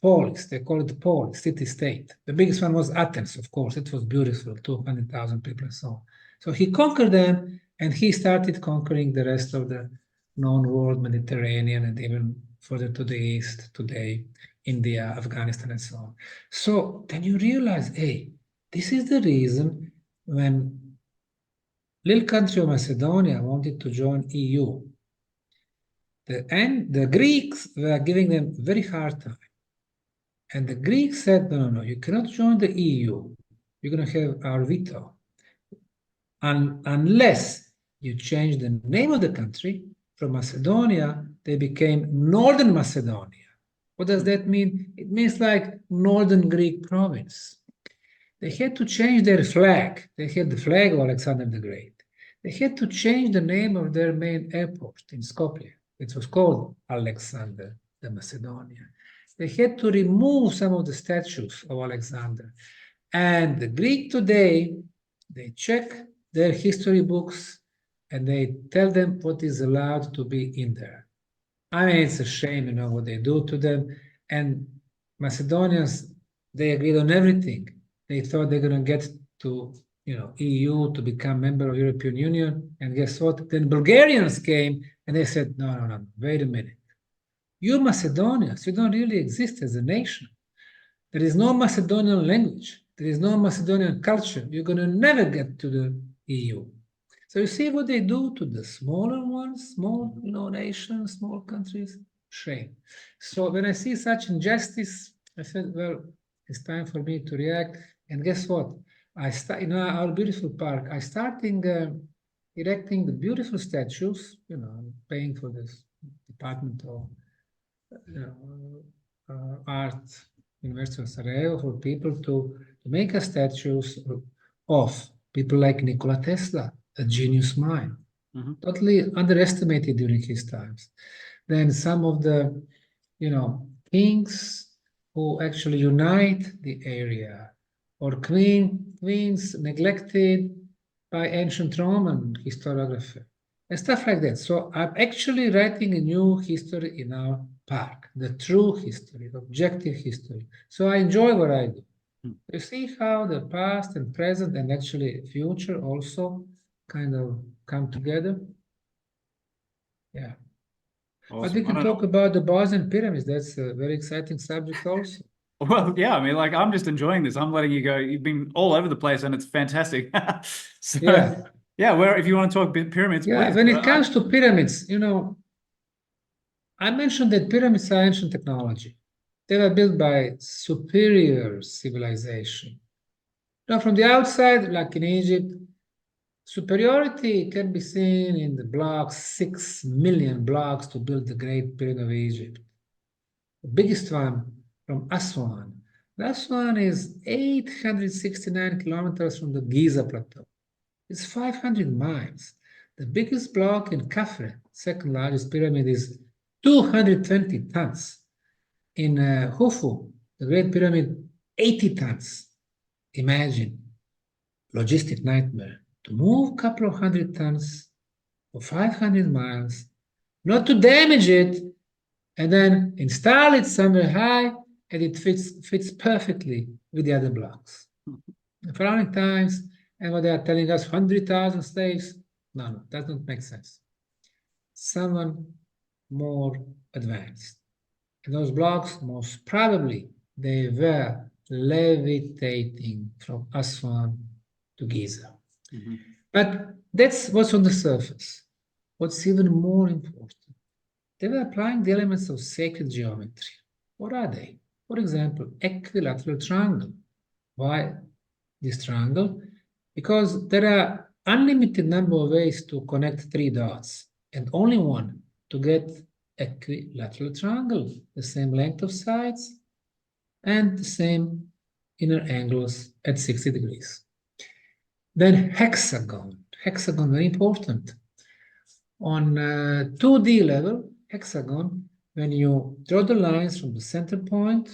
polis, they call it polis, city-state. The biggest one was Athens, of course. It was beautiful, 200,000 people and so on. So he conquered them, and he started conquering the rest of the known world, Mediterranean, and even further to the east, today, India, Afghanistan, and so on. So then you realize, hey, this is the reason when little country of Macedonia wanted to join EU, the Greeks were giving them very hard time. And the Greeks said, no, you cannot join the EU. You're going to have our veto. Unless you change the name of the country from Macedonia, they became Northern Macedonia. What does that mean? It means like Northern Greek province. They had to change their flag. They had the flag of Alexander the Great. They had to change the name of their main airport in Skopje. It was called Alexander the Macedonian. They had to remove some of the statues of Alexander. And the Greek today, they check their history books and they tell them what is allowed to be in there. I mean, it's a shame, what they do to them. And Macedonians, they agreed on everything. They thought they're going to get to, EU to become member of European Union. And guess what? Then Bulgarians came and they said, no, wait a minute. You Macedonians, you don't really exist as a nation. There is no Macedonian language. There is no Macedonian culture. You're going to never get to the EU. So you see what they do to the smaller ones, small nations, small countries? Shame. So when I see such injustice, I said, well, it's time for me to react. And guess what? Our beautiful park, I started erecting the beautiful statues. I'm paying for this Department of Art, University of Sarajevo, for people to make a statues of people like Nikola Tesla, a genius mind, totally underestimated during his times. Then some of the, kings who actually unite the area. or queens neglected by ancient Roman historiography, and stuff like that. So I'm actually writing a new history in our park, the true history, objective history. So I enjoy what I do. You see how the past and present and actually future also kind of come together? Yeah. But Awesome. we can talk about the Bosnian pyramids. That's a very exciting subject also. Well, yeah, I mean, like, I'm just enjoying this. I'm letting you go. You've been all over the place and it's fantastic. So, Yeah. yeah, where if you want to talk pyramids, Yeah, please. when it comes to pyramids, I mentioned that pyramids are ancient technology. They were built by superior civilization. Now, from the outside, like in Egypt, superiority can be seen in the blocks, 6 million blocks to build the Great Pyramid of Egypt. The biggest one from Aswan. Aswan is 869 kilometers from the Giza Plateau. It's 500 miles. The biggest block in Khafre, second largest pyramid, is 220 tons. In Hufu, the Great Pyramid, 80 tons. Imagine, logistic nightmare. To move a couple of hundred tons for 500 miles, not to damage it, and then install it somewhere high, and it fits perfectly with the other blocks. Pharaonic times, and what they are telling us, 100,000 slaves. No, that doesn't make sense. Someone more advanced. And those blocks, most probably, they were levitating from Aswan to Giza. But that's what's on the surface. What's even more important, they were applying the elements of sacred geometry. What are they? For example, equilateral triangle. Why this triangle? Because there are unlimited number of ways to connect three dots, and only one to get equilateral triangle, the same length of sides and the same inner angles at 60 degrees. Then hexagon, very important. On 2D level, hexagon, when you draw the lines from the center point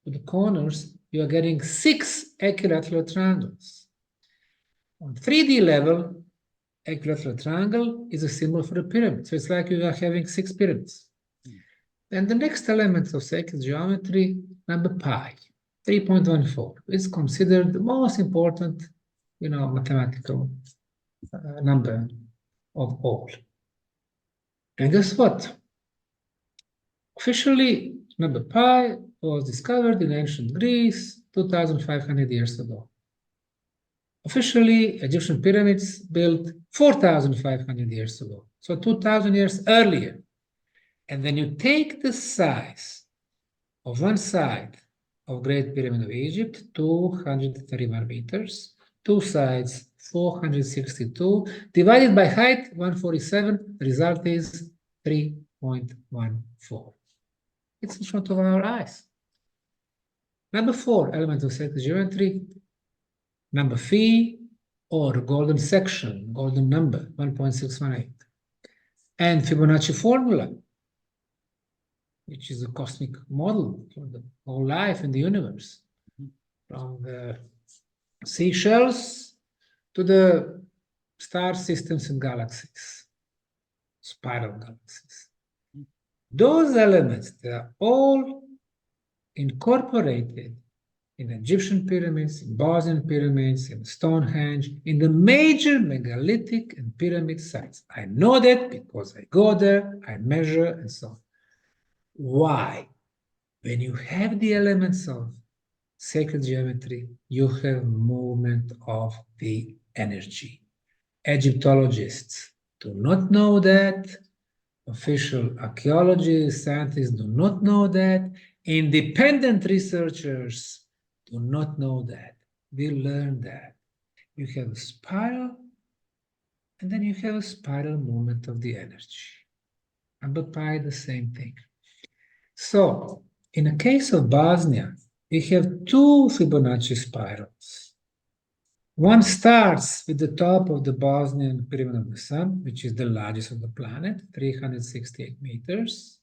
to the corners, you are getting 6 equilateral triangles. On 3D level, equilateral triangle is a symbol for a pyramid. So it's like you are having 6 pyramids. And the next element of sacred geometry, number pi, 3.14, is considered the most important, mathematical number of all. And guess what? Officially, number pi was discovered in ancient Greece 2,500 years ago. Officially, Egyptian pyramids built 4,500 years ago, so 2,000 years earlier. And then you take the size of one side of Great Pyramid of Egypt, 231 meters, two sides, 462, divided by height, 147, the result is 3.14. It's in front of our eyes. Number 4, element of sacred geometry, number phi, or golden section, golden number, 1.618. And Fibonacci formula, which is a cosmic model for the whole life in the universe, from the seashells to the star systems and galaxies, spiral galaxies. Those elements, they are all incorporated in Egyptian pyramids, in Bosnian pyramids, in Stonehenge, in the major megalithic and pyramid sites. I know that because I go there, I measure, and so on. Why? When you have the elements of sacred geometry, you have movement of the energy. Egyptologists do not know that. Official archaeologists, scientists do not know that. Independent researchers do not know that. We learn that. You have a spiral, and then you have a spiral movement of the energy. And pi, the same thing. So, in the case of Bosnia, we have 2 Fibonacci spirals. One starts with the top of the Bosnian Pyramid of the Sun, which is the largest on the planet, 368 meters.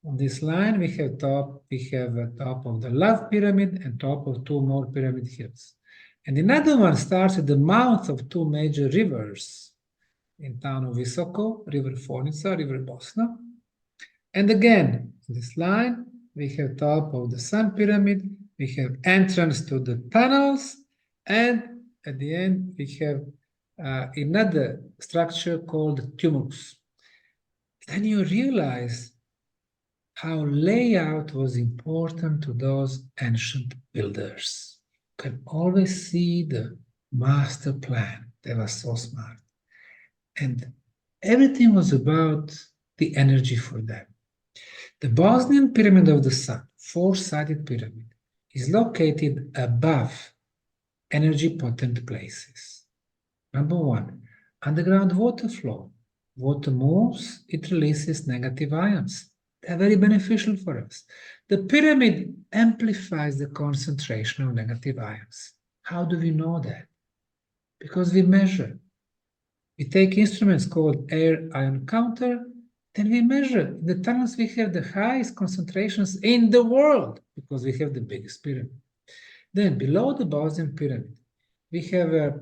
On this line, we have a top of the Love Pyramid and top of two more pyramid hills. And another one starts at the mouth of two major rivers in town of Visoko, River Fornica, River Bosna. And again, on this line, we have top of the Sun Pyramid, we have entrance to the tunnels, and at the end, we have another structure called tumulus. Then you realize how layout was important to those ancient builders. You can always see the master plan. They were so smart. And everything was about the energy for them. The Bosnian Pyramid of the Sun, four-sided pyramid, is located above energy-potent places. Number one, underground water flow. Water moves, it releases negative ions. They're very beneficial for us. The pyramid amplifies the concentration of negative ions. How do we know that? Because we measure. We take instruments called air ion counter, then we measure. In the tunnels, we have the highest concentrations in the world because we have the biggest pyramid. Then below the Bosnian pyramid, we have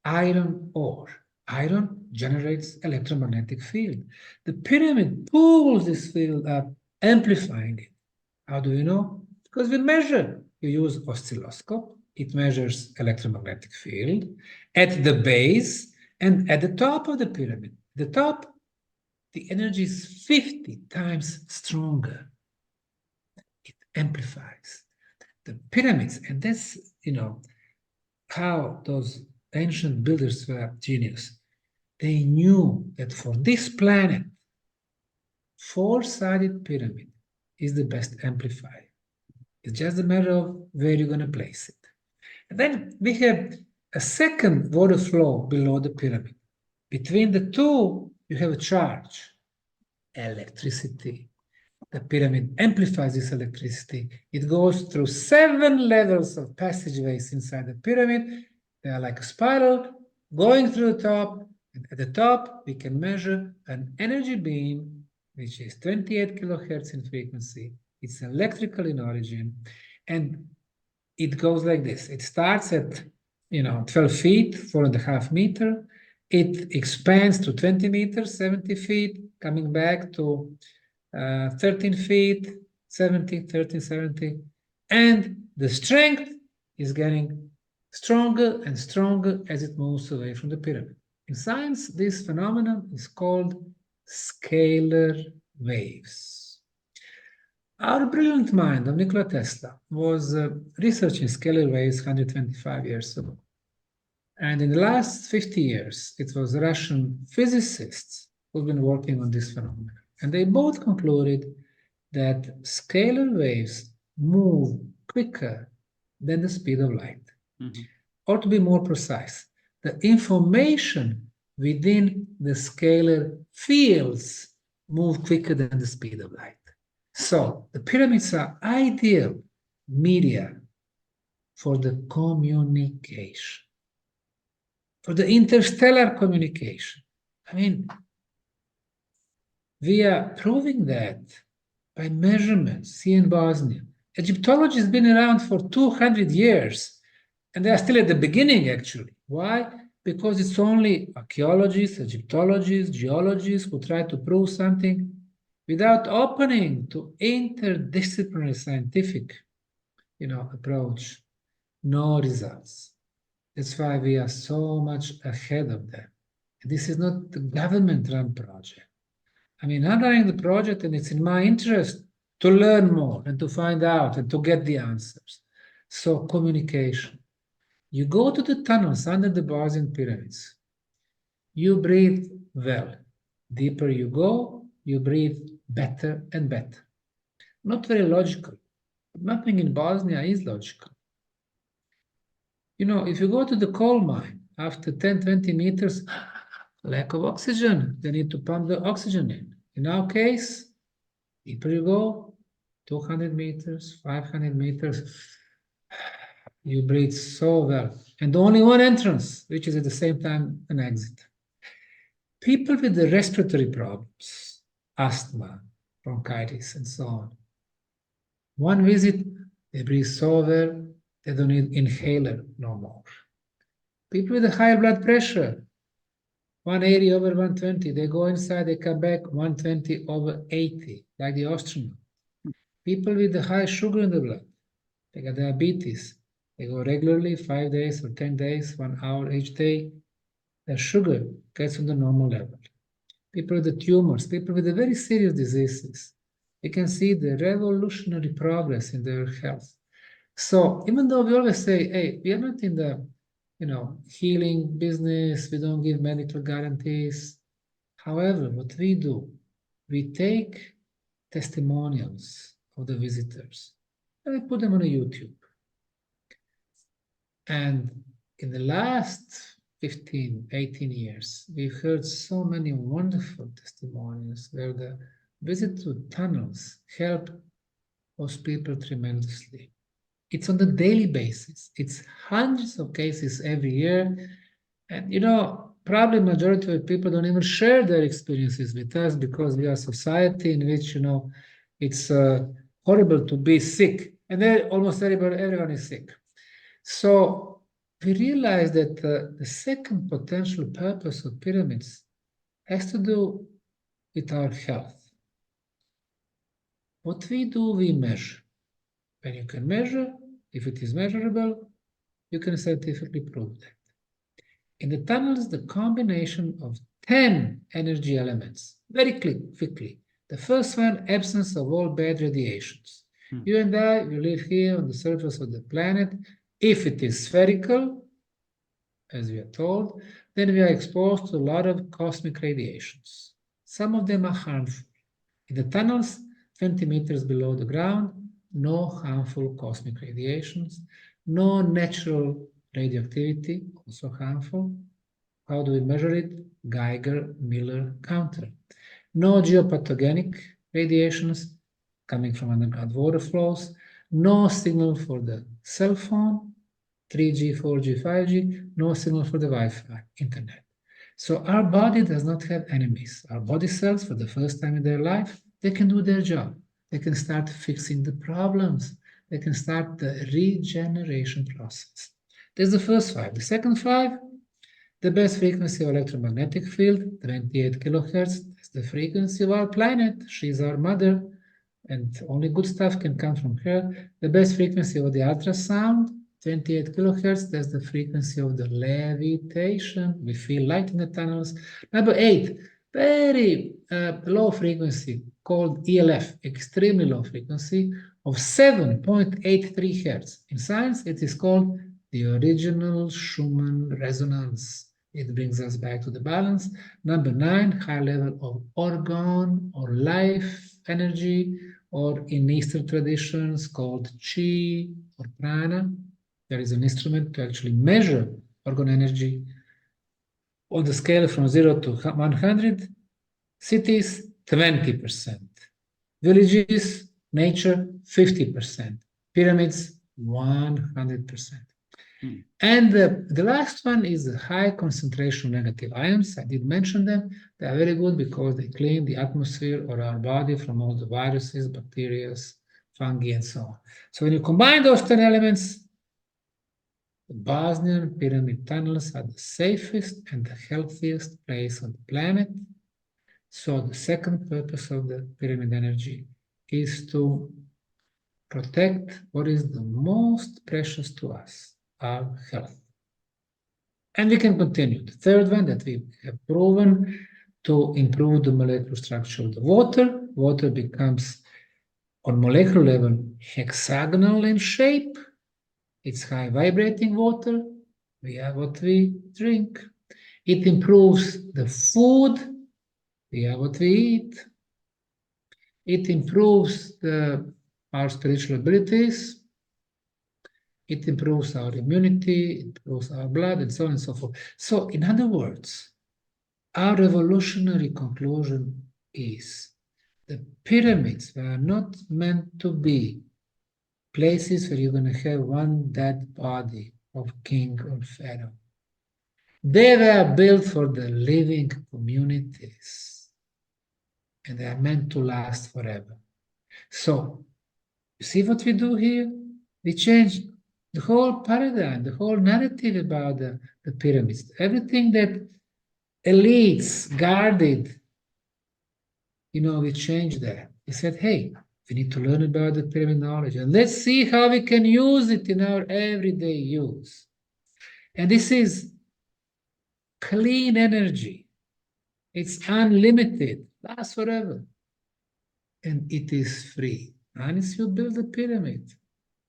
iron ore. Iron generates electromagnetic field. The pyramid pulls this field up, amplifying it. How do we know? Because we measure. You use oscilloscope. It measures electromagnetic field at the base and at the top of the pyramid. The top, the energy is 50 times stronger. It amplifies. The pyramids, and that's, how those ancient builders were genius. They knew that for this planet, four-sided pyramid is the best amplifier. It's just a matter of where you're going to place it. And then we have a second water flow below the pyramid. Between the two, you have a charge, electricity. The pyramid amplifies this electricity. It goes through 7 levels of passageways inside the pyramid. They are like a spiral going through the top. And at the top, we can measure an energy beam, which is 28 kilohertz in frequency. It's electrical in origin. And it goes like this. It starts at 12 feet, 4.5 meters. It expands to 20 meters, 70 feet, coming back to 13 feet, 70, 13, 70. And the strength is getting stronger and stronger as it moves away from the pyramid. In science, this phenomenon is called scalar waves. Our brilliant mind of Nikola Tesla was researching scalar waves 125 years ago. And in the last 50 years, it was Russian physicists who've been working on this phenomenon. And they both concluded that scalar waves move quicker than the speed of light. Mm-hmm. Or to be more precise, the information within the scalar fields move quicker than the speed of light. So the pyramids are ideal media for the communication, for the interstellar communication. I mean, we are proving that by measurements. See in Bosnia, Egyptology has been around for 200 years, and they are still at the beginning, actually. Why? Because it's only archaeologists, Egyptologists, geologists who try to prove something without opening to interdisciplinary scientific, approach. No results. That's why we are so much ahead of them. And this is not the government-run project. I mean, I'm running the project, and it's in my interest to learn more and to find out and to get the answers. So communication. You go to the tunnels under the Bosnian pyramids. You breathe well. Deeper you go, you breathe better and better. Not very logical. Nothing in Bosnia is logical. If you go to the coal mine, after 10, 20 meters, lack of oxygen, they need to pump the oxygen in. In our case, deeper you go, 200 meters, 500 meters, you breathe so well. And only one entrance, which is at the same time an exit. People with the respiratory problems, asthma, bronchitis, and so on. One visit, they breathe so well, they don't need inhaler no more. People with a high blood pressure, 180 over 120, they go inside, they come back 120 over 80, like the astronaut. People with the high sugar in the blood, they got diabetes, they go regularly 5 days or 10 days, 1 hour each day, their sugar gets on the normal level. People with the tumors, people with the very serious diseases, you can see the revolutionary progress in their health. So even though we always say, hey, we are not in the healing business, we don't give medical guarantees. However, what we do, we take testimonials of the visitors and we put them on a YouTube. And in the last 15, 18 years, we've heard so many wonderful testimonials where the visit to tunnels helped those people tremendously. It's on the daily basis. It's hundreds of cases every year. And probably majority of people don't even share their experiences with us because we are a society in which, it's horrible to be sick. And then almost everyone is sick. So we realize that the second potential purpose of pyramids has to do with our health. What we do, we measure. When you can measure, if it is measurable, you can scientifically prove that. In the tunnels, the combination of 10 energy elements, very quickly. The first one, absence of all bad radiations. You and I, we live here on the surface of the planet. If it is spherical, as we are told, then we are exposed to a lot of cosmic radiations. Some of them are harmful. In the tunnels, 20 meters below the ground, no harmful cosmic radiations, no natural radioactivity, also harmful. How do we measure it? Geiger-Miller counter. No geopathogenic radiations coming from underground water flows, no signal for the cell phone, 3G, 4G, 5G, no signal for the Wi-Fi, internet. So our body does not have enemies. Our body cells, for the first time in their life, they can do their job. They can start fixing the problems. They can start the regeneration process. That's the first 5. The second 5, the best frequency of electromagnetic field, 28 kilohertz. That's the frequency of our planet. She's our mother, and only good stuff can come from her. The best frequency of the ultrasound, 28 kilohertz. That's the frequency of the levitation. We feel light in the tunnels. Number 8, very low frequency called ELF, extremely low frequency of 7.83 hertz. In science, it is called the original Schumann resonance. It brings us back to the balance. Number 9, high level of orgone or life energy, or in Eastern traditions called chi or prana. There is an instrument to actually measure orgone energy on the scale from 0 to 100. Cities, 20%. Villages, nature, 50%. Pyramids, 100%. And the last one is the high concentration of negative ions. I did mention them. They are very good because they clean the atmosphere or our body from all the viruses, bacteria, fungi, and so on. So when you combine those 10 elements, the Bosnian pyramid tunnels are the safest and the healthiest place on the planet. So the second purpose of the pyramid energy is to protect what is the most precious to us, our health. And we can continue. The third one that we have proven to improve the molecular structure of the water. Water becomes, on molecular level, hexagonal in shape. It's high vibrating water. We have what we drink. It improves the food. We have what we eat. It improves our spiritual abilities. It improves our immunity, it improves our blood, and so on and so forth. So, in other words, our revolutionary conclusion is the pyramids are not meant to be places where you're going to have one dead body of king or pharaoh. They were built for the living communities. and they are meant to last forever. So, you see what we do here? We change the whole paradigm, the whole narrative about the pyramids. Everything that elites guarded, we changed that. We said, hey, we need to learn about the pyramid knowledge and let's see how we can use it in our everyday use. And this is clean energy. It's unlimited, lasts forever. And it is free. Unless you build a pyramid,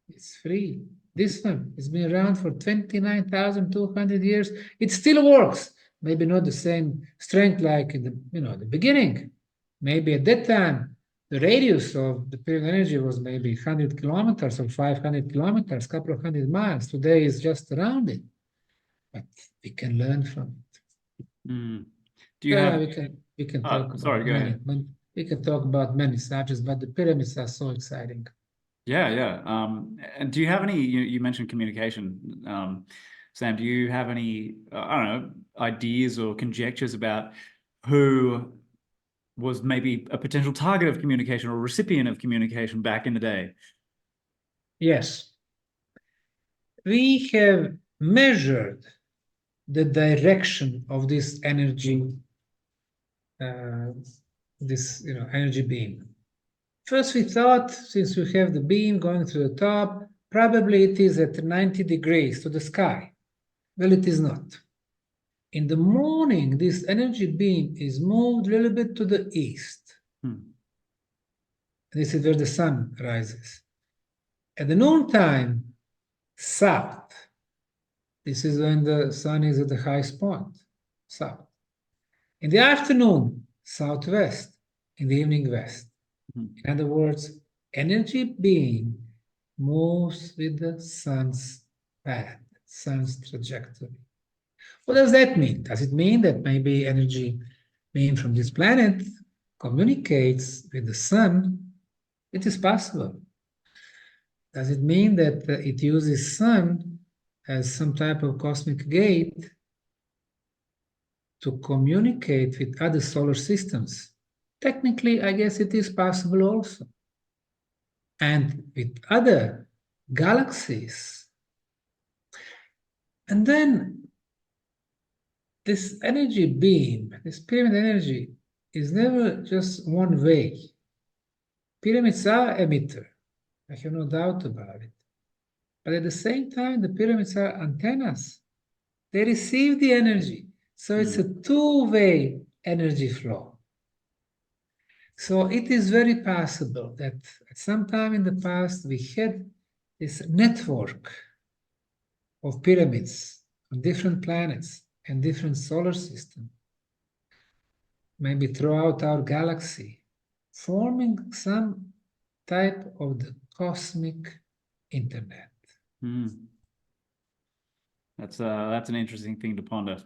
it's free. This one has been around for 29,200 years. It still works. Maybe not the same strength like in the beginning. Maybe at that time, the radius of the pyramid energy was maybe 100 kilometers or 500 kilometers, couple of hundred miles. Today is just around it. But we can learn from it. Do you have? We can talk sorry, about go many. ahead. We can talk about many subjects, but the pyramids are so exciting. Yeah. And do you have any? You mentioned communication, Sam. Do you have any? I don't know, ideas or conjectures about who was maybe a potential target of communication or recipient of communication back in the day? Yes. We have measured the direction of this energy, energy beam. First, we thought, since we have the beam going to the top, probably it is at 90 degrees to the sky. Well, it is not. In the morning, this energy beam is moved a little bit to the east. This is where the sun rises. At the noontime, south. This is when the sun is at the highest point, south. In the afternoon, southwest. In the evening, west. In other words, energy being moves with the sun's path, sun's trajectory. What does that mean? Does it mean that maybe energy being from this planet communicates with the sun? It is possible. Does it mean that it uses sun as some type of cosmic gate to communicate with other solar systems? Technically, I guess it is possible also. And with other galaxies. And then this energy beam, this pyramid energy, is never just one way. Pyramids are emitter. I have no doubt about it. But at the same time, the pyramids are antennas. They receive the energy. So it's a two-way energy flow. So it is very possible that at some time in the past, we had this network of pyramids on different planets and different solar systems, maybe throughout our galaxy, forming some type of the cosmic internet. That's an interesting thing to ponder.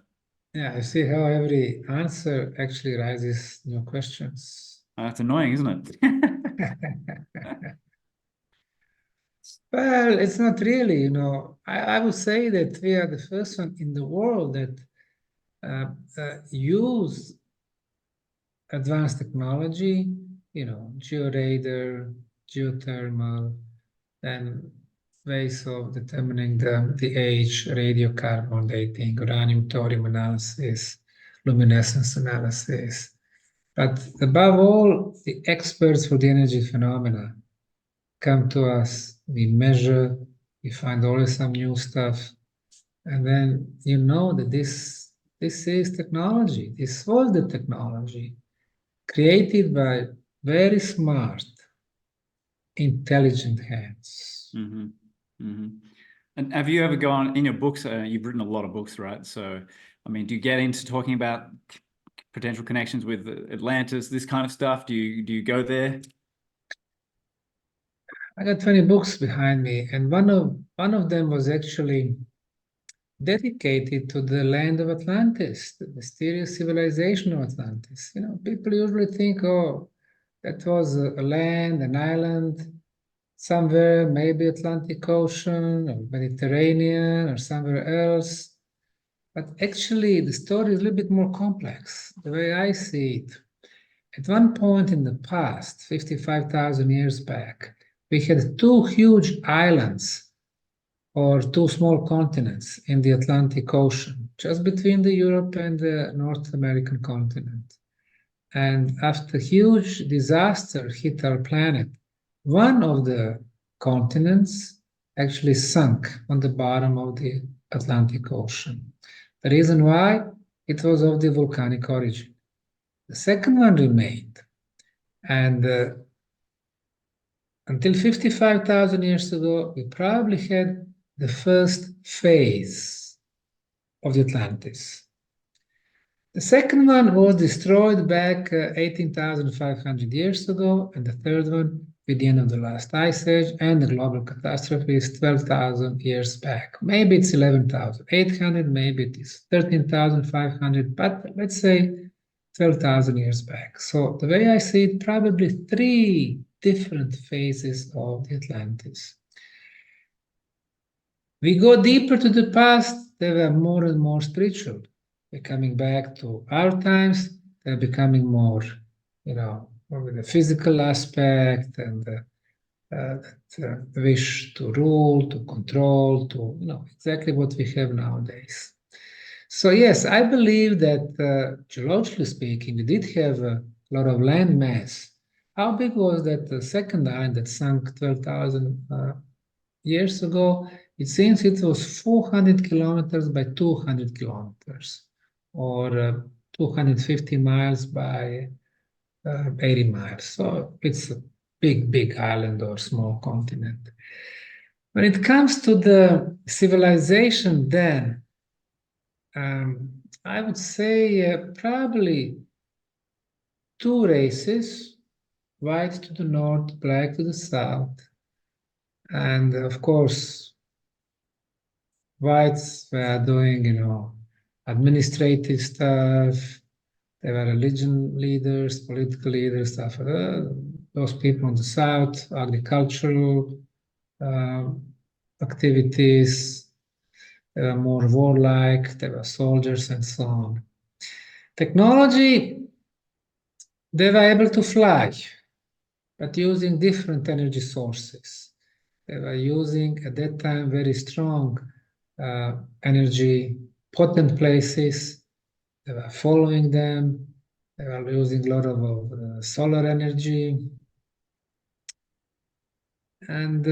Yeah, I see how every answer actually raises new questions. That's annoying, isn't it? Well, it's not really, I would say that we are the first one in the world that use advanced technology, georadar, geothermal, and ways of determining the age, radiocarbon dating, uranium thorium analysis, luminescence analysis. But above all, the experts for the energy phenomena come to us, we measure, we find always some new stuff, and then you know that this is technology. This was the technology created by very smart, intelligent hands. And have you ever gone in your books? You've written a lot of books, right? So, I mean, do you get into talking about potential connections with Atlantis, this kind of stuff? Do you go there? I got 20 books behind me, and one of them was actually dedicated to the land of Atlantis, the mysterious civilization of Atlantis. People usually think, oh, that was a land, an island, somewhere, maybe Atlantic Ocean or Mediterranean or somewhere else. But actually, the story is a little bit more complex, the way I see it. At one point in the past, 55,000 years back, we had two huge islands or two small continents in the Atlantic Ocean, just between the Europe and the North American continent. And after huge disaster hit our planet, one of the continents actually sunk on the bottom of the Atlantic Ocean. The reason why? It was of the volcanic origin. The second one remained. And until 55,000 years ago, we probably had the first phase of the Atlantis. The second one was destroyed back 18,500 years ago, and the third one with the end of the last ice age and the global catastrophe is 12,000 years back. Maybe it's 11,800, maybe it is 13,500, but let's say 12,000 years back. So the way I see it, probably three different phases of the Atlantis. We go deeper to the past, they were more and more spiritual. They're coming back to our times, they're becoming more, more with the physical aspect and the wish to rule, to control, to, exactly what we have nowadays. So yes, I believe that geologically speaking, we did have a lot of land mass. How big was that second island that sunk 12,000 years ago? It seems it was 400 kilometers by 200 kilometers, or 250 miles by 80 miles. So it's a big, big island or small continent. When it comes to the civilization then, I would say probably two races, white to the north, black to the south. And of course, whites were doing, administrative stuff. They were religion leaders, political leaders, stuff. Those people on the south, agricultural activities. They were more warlike. They were soldiers and so on. Technology, they were able to fly, but using different energy sources. They were using, at that time, very strong energy, potent places. They were following them. They were using a lot of solar energy. And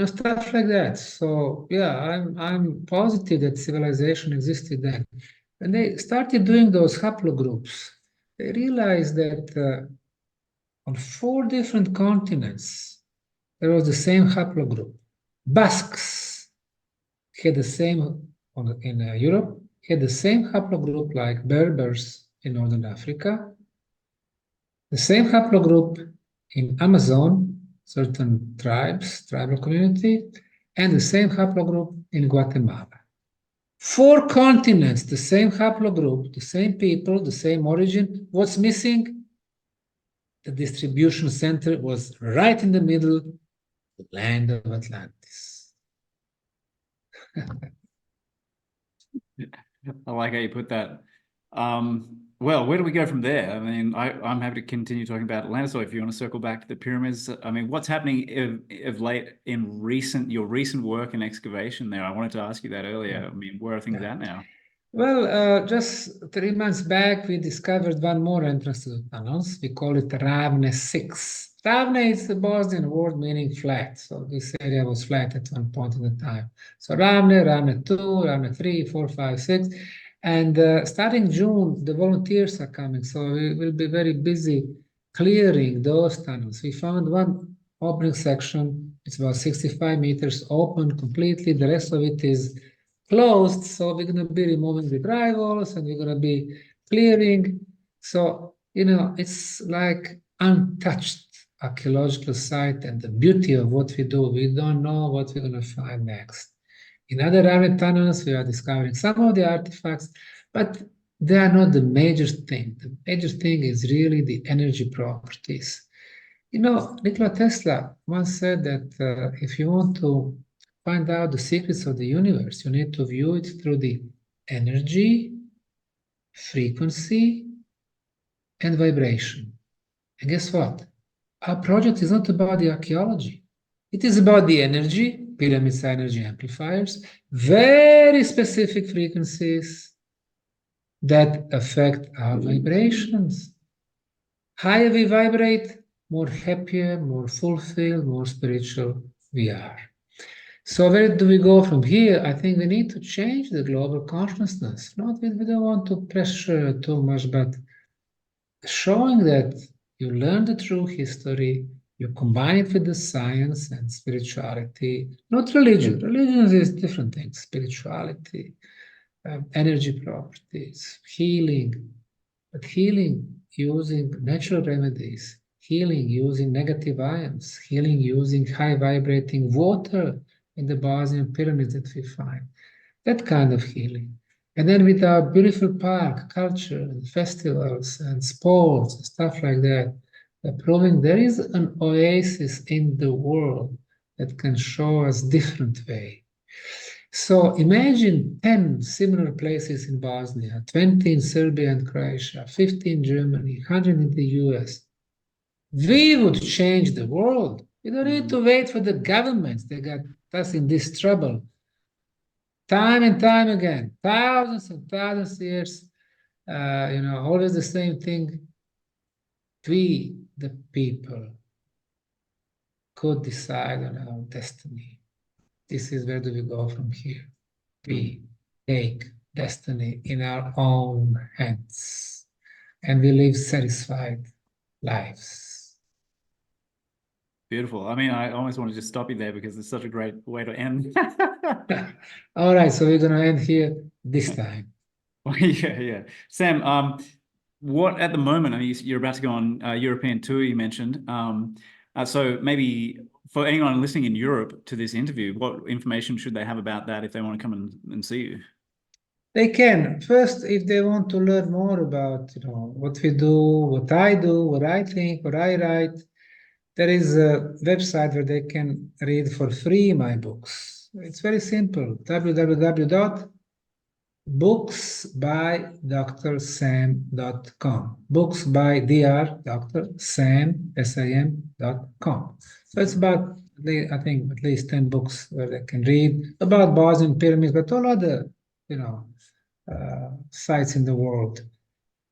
stuff like that. So yeah, I'm positive that civilization existed then. When they started doing those haplogroups, they realized that on 4 different continents there was the same haplogroup. Basques had the same in Europe, had the same haplogroup like Berbers in Northern Africa, the same haplogroup in Amazon, certain tribes, tribal community, and the same haplogroup in Guatemala. 4 continents, the same haplogroup, the same people, the same origin. What's missing? The distribution center was right in the middle, the land of Atlantis. I like how you put that. Well, where do we go from there? I mean, I'm happy to continue talking about Atlantis, or if you want to circle back to the pyramids. I mean, what's happening of late in your recent work in excavation there? I wanted to ask you that earlier. I mean, where are things at now? Well, just 3 months back, we discovered one more entrance to the tunnels. We call it Ravne 6. Ravne is the Bosnian word meaning flat. So this area was flat at one point in the time. So Ravne 2, Ravne 3, 4, 5, 6. And starting June, the volunteers are coming. So we will be very busy clearing those tunnels. We found one opening section. It's about 65 meters open completely. The rest of it is closed, so we're going to be removing the drywalls and we're going to be clearing. So, it's like untouched archaeological site, and the beauty of what we do, we don't know what we're going to find next. In other Ravne tunnels, we are discovering some of the artifacts, but they are not the major thing. The major thing is really the energy properties. Nikola Tesla once said that if you want to find out the secrets of the universe, you need to view it through the energy, frequency, and vibration. And guess what? Our project is not about the archaeology. It is about the energy, pyramids energy amplifiers, very specific frequencies that affect our vibrations. Higher we vibrate, more happier, more fulfilled, more spiritual we are. So where do we go from here? I think we need to change the global consciousness. We don't want to pressure too much, but showing that you learn the true history, you combine it with the science and spirituality, not religion. Religion is different things. Spirituality, energy properties, healing, but healing using natural remedies, healing using negative ions, healing using high vibrating water in the Bosnian pyramids that we find. That kind of healing. And then with our beautiful park, culture, and festivals, and sports, and stuff like that, proving there is an oasis in the world that can show us different way. So imagine 10 similar places in Bosnia, 20 in Serbia and Croatia, 50 in Germany, 100 in the US. We would change the world. We don't need to wait for the governments. They got us in this trouble. Time and time again, thousands and thousands of years, always the same thing. We, the people, could decide on our destiny. This is where do we go from here. We take destiny in our own hands, and we live satisfied lives. Beautiful. I mean, I almost want to just stop you there because it's such a great way to end. All right, so we're going to end here this time. Yeah. Sam, what at the moment, I mean, you're about to go on a European tour, you mentioned. So maybe for anyone listening in Europe to this interview, what information should they have about that if they want to come and see you? They can. First, if they want to learn more about what we do, what I do, what I think, what I write, there is a website where they can read for free my books. It's very simple, www.booksbydrsam.com. Books by Dr. Sam, S-A-M.com. So it's about, I think, at least 10 books where they can read about Bosnian pyramids, but all other, sites in the world.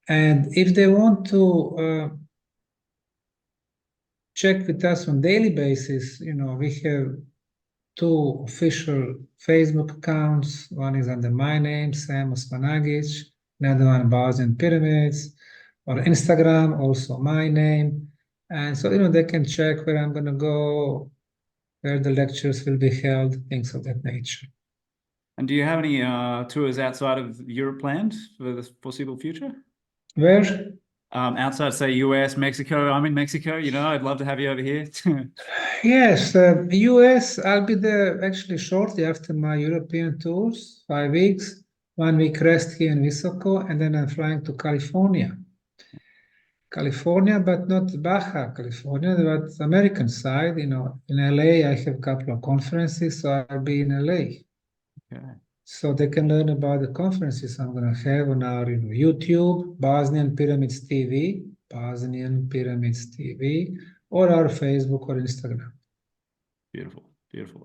And if they want to check with us on daily basis, we have 2 official Facebook accounts. One is under my name, Sam Osmanagich, another one Bosnian Pyramids, or Instagram, also my name. And so, they can check where I'm going to go, where the lectures will be held, things of that nature. And do you have any tours outside of Europe planned for the foreseeable future? Where? Outside, say, US, Mexico. I'm in Mexico, I'd love to have you over here. Yes, US, I'll be there actually shortly after my European tours, 5 weeks, 1 week rest here in Visoko, and then I'm flying to California. But not Baja California, but American side, in LA, I have a couple of conferences, so I'll be in LA. Okay. So they can learn about the conferences I'm going to have on our YouTube, Bosnian Pyramids TV, or our Facebook or Instagram. Beautiful.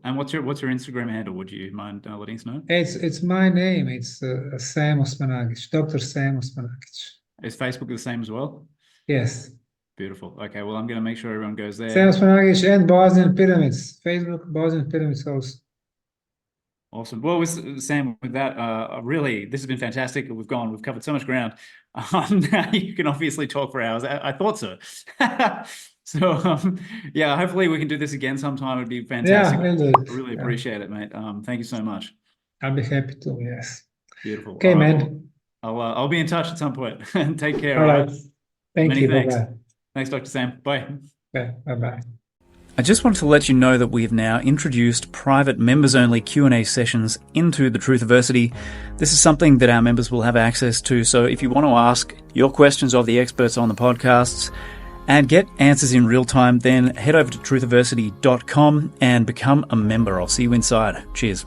And what's your Instagram handle? Would you mind letting us know? It's my name. It's Sam Osmanagich, Dr. Sam Osmanagich. Is Facebook the same as well? Yes. Beautiful. Okay, well, I'm going to make sure everyone goes there. Sam Osmanagich and Bosnian Pyramids. Facebook, Bosnian Pyramids also. Awesome. Well, Sam, with that, really, this has been fantastic. We've covered so much ground. You can obviously talk for hours. I thought so. So, yeah, hopefully we can do this again sometime. It'd be fantastic. Yeah, I really appreciate it, mate. Thank you so much. I'll be happy to, yes. Beautiful. Okay, man. I'll be in touch at some point. Take care. All right. Thank you. Thanks. Bye-bye. Thanks, Dr. Sam. Bye. Okay, bye-bye. I just wanted to let you know that we have now introduced private members-only Q&A sessions into the Truthiversity. This is something that our members will have access to, so if you want to ask your questions of the experts on the podcasts and get answers in real time, then head over to truthiversity.com and become a member. I'll see you inside. Cheers.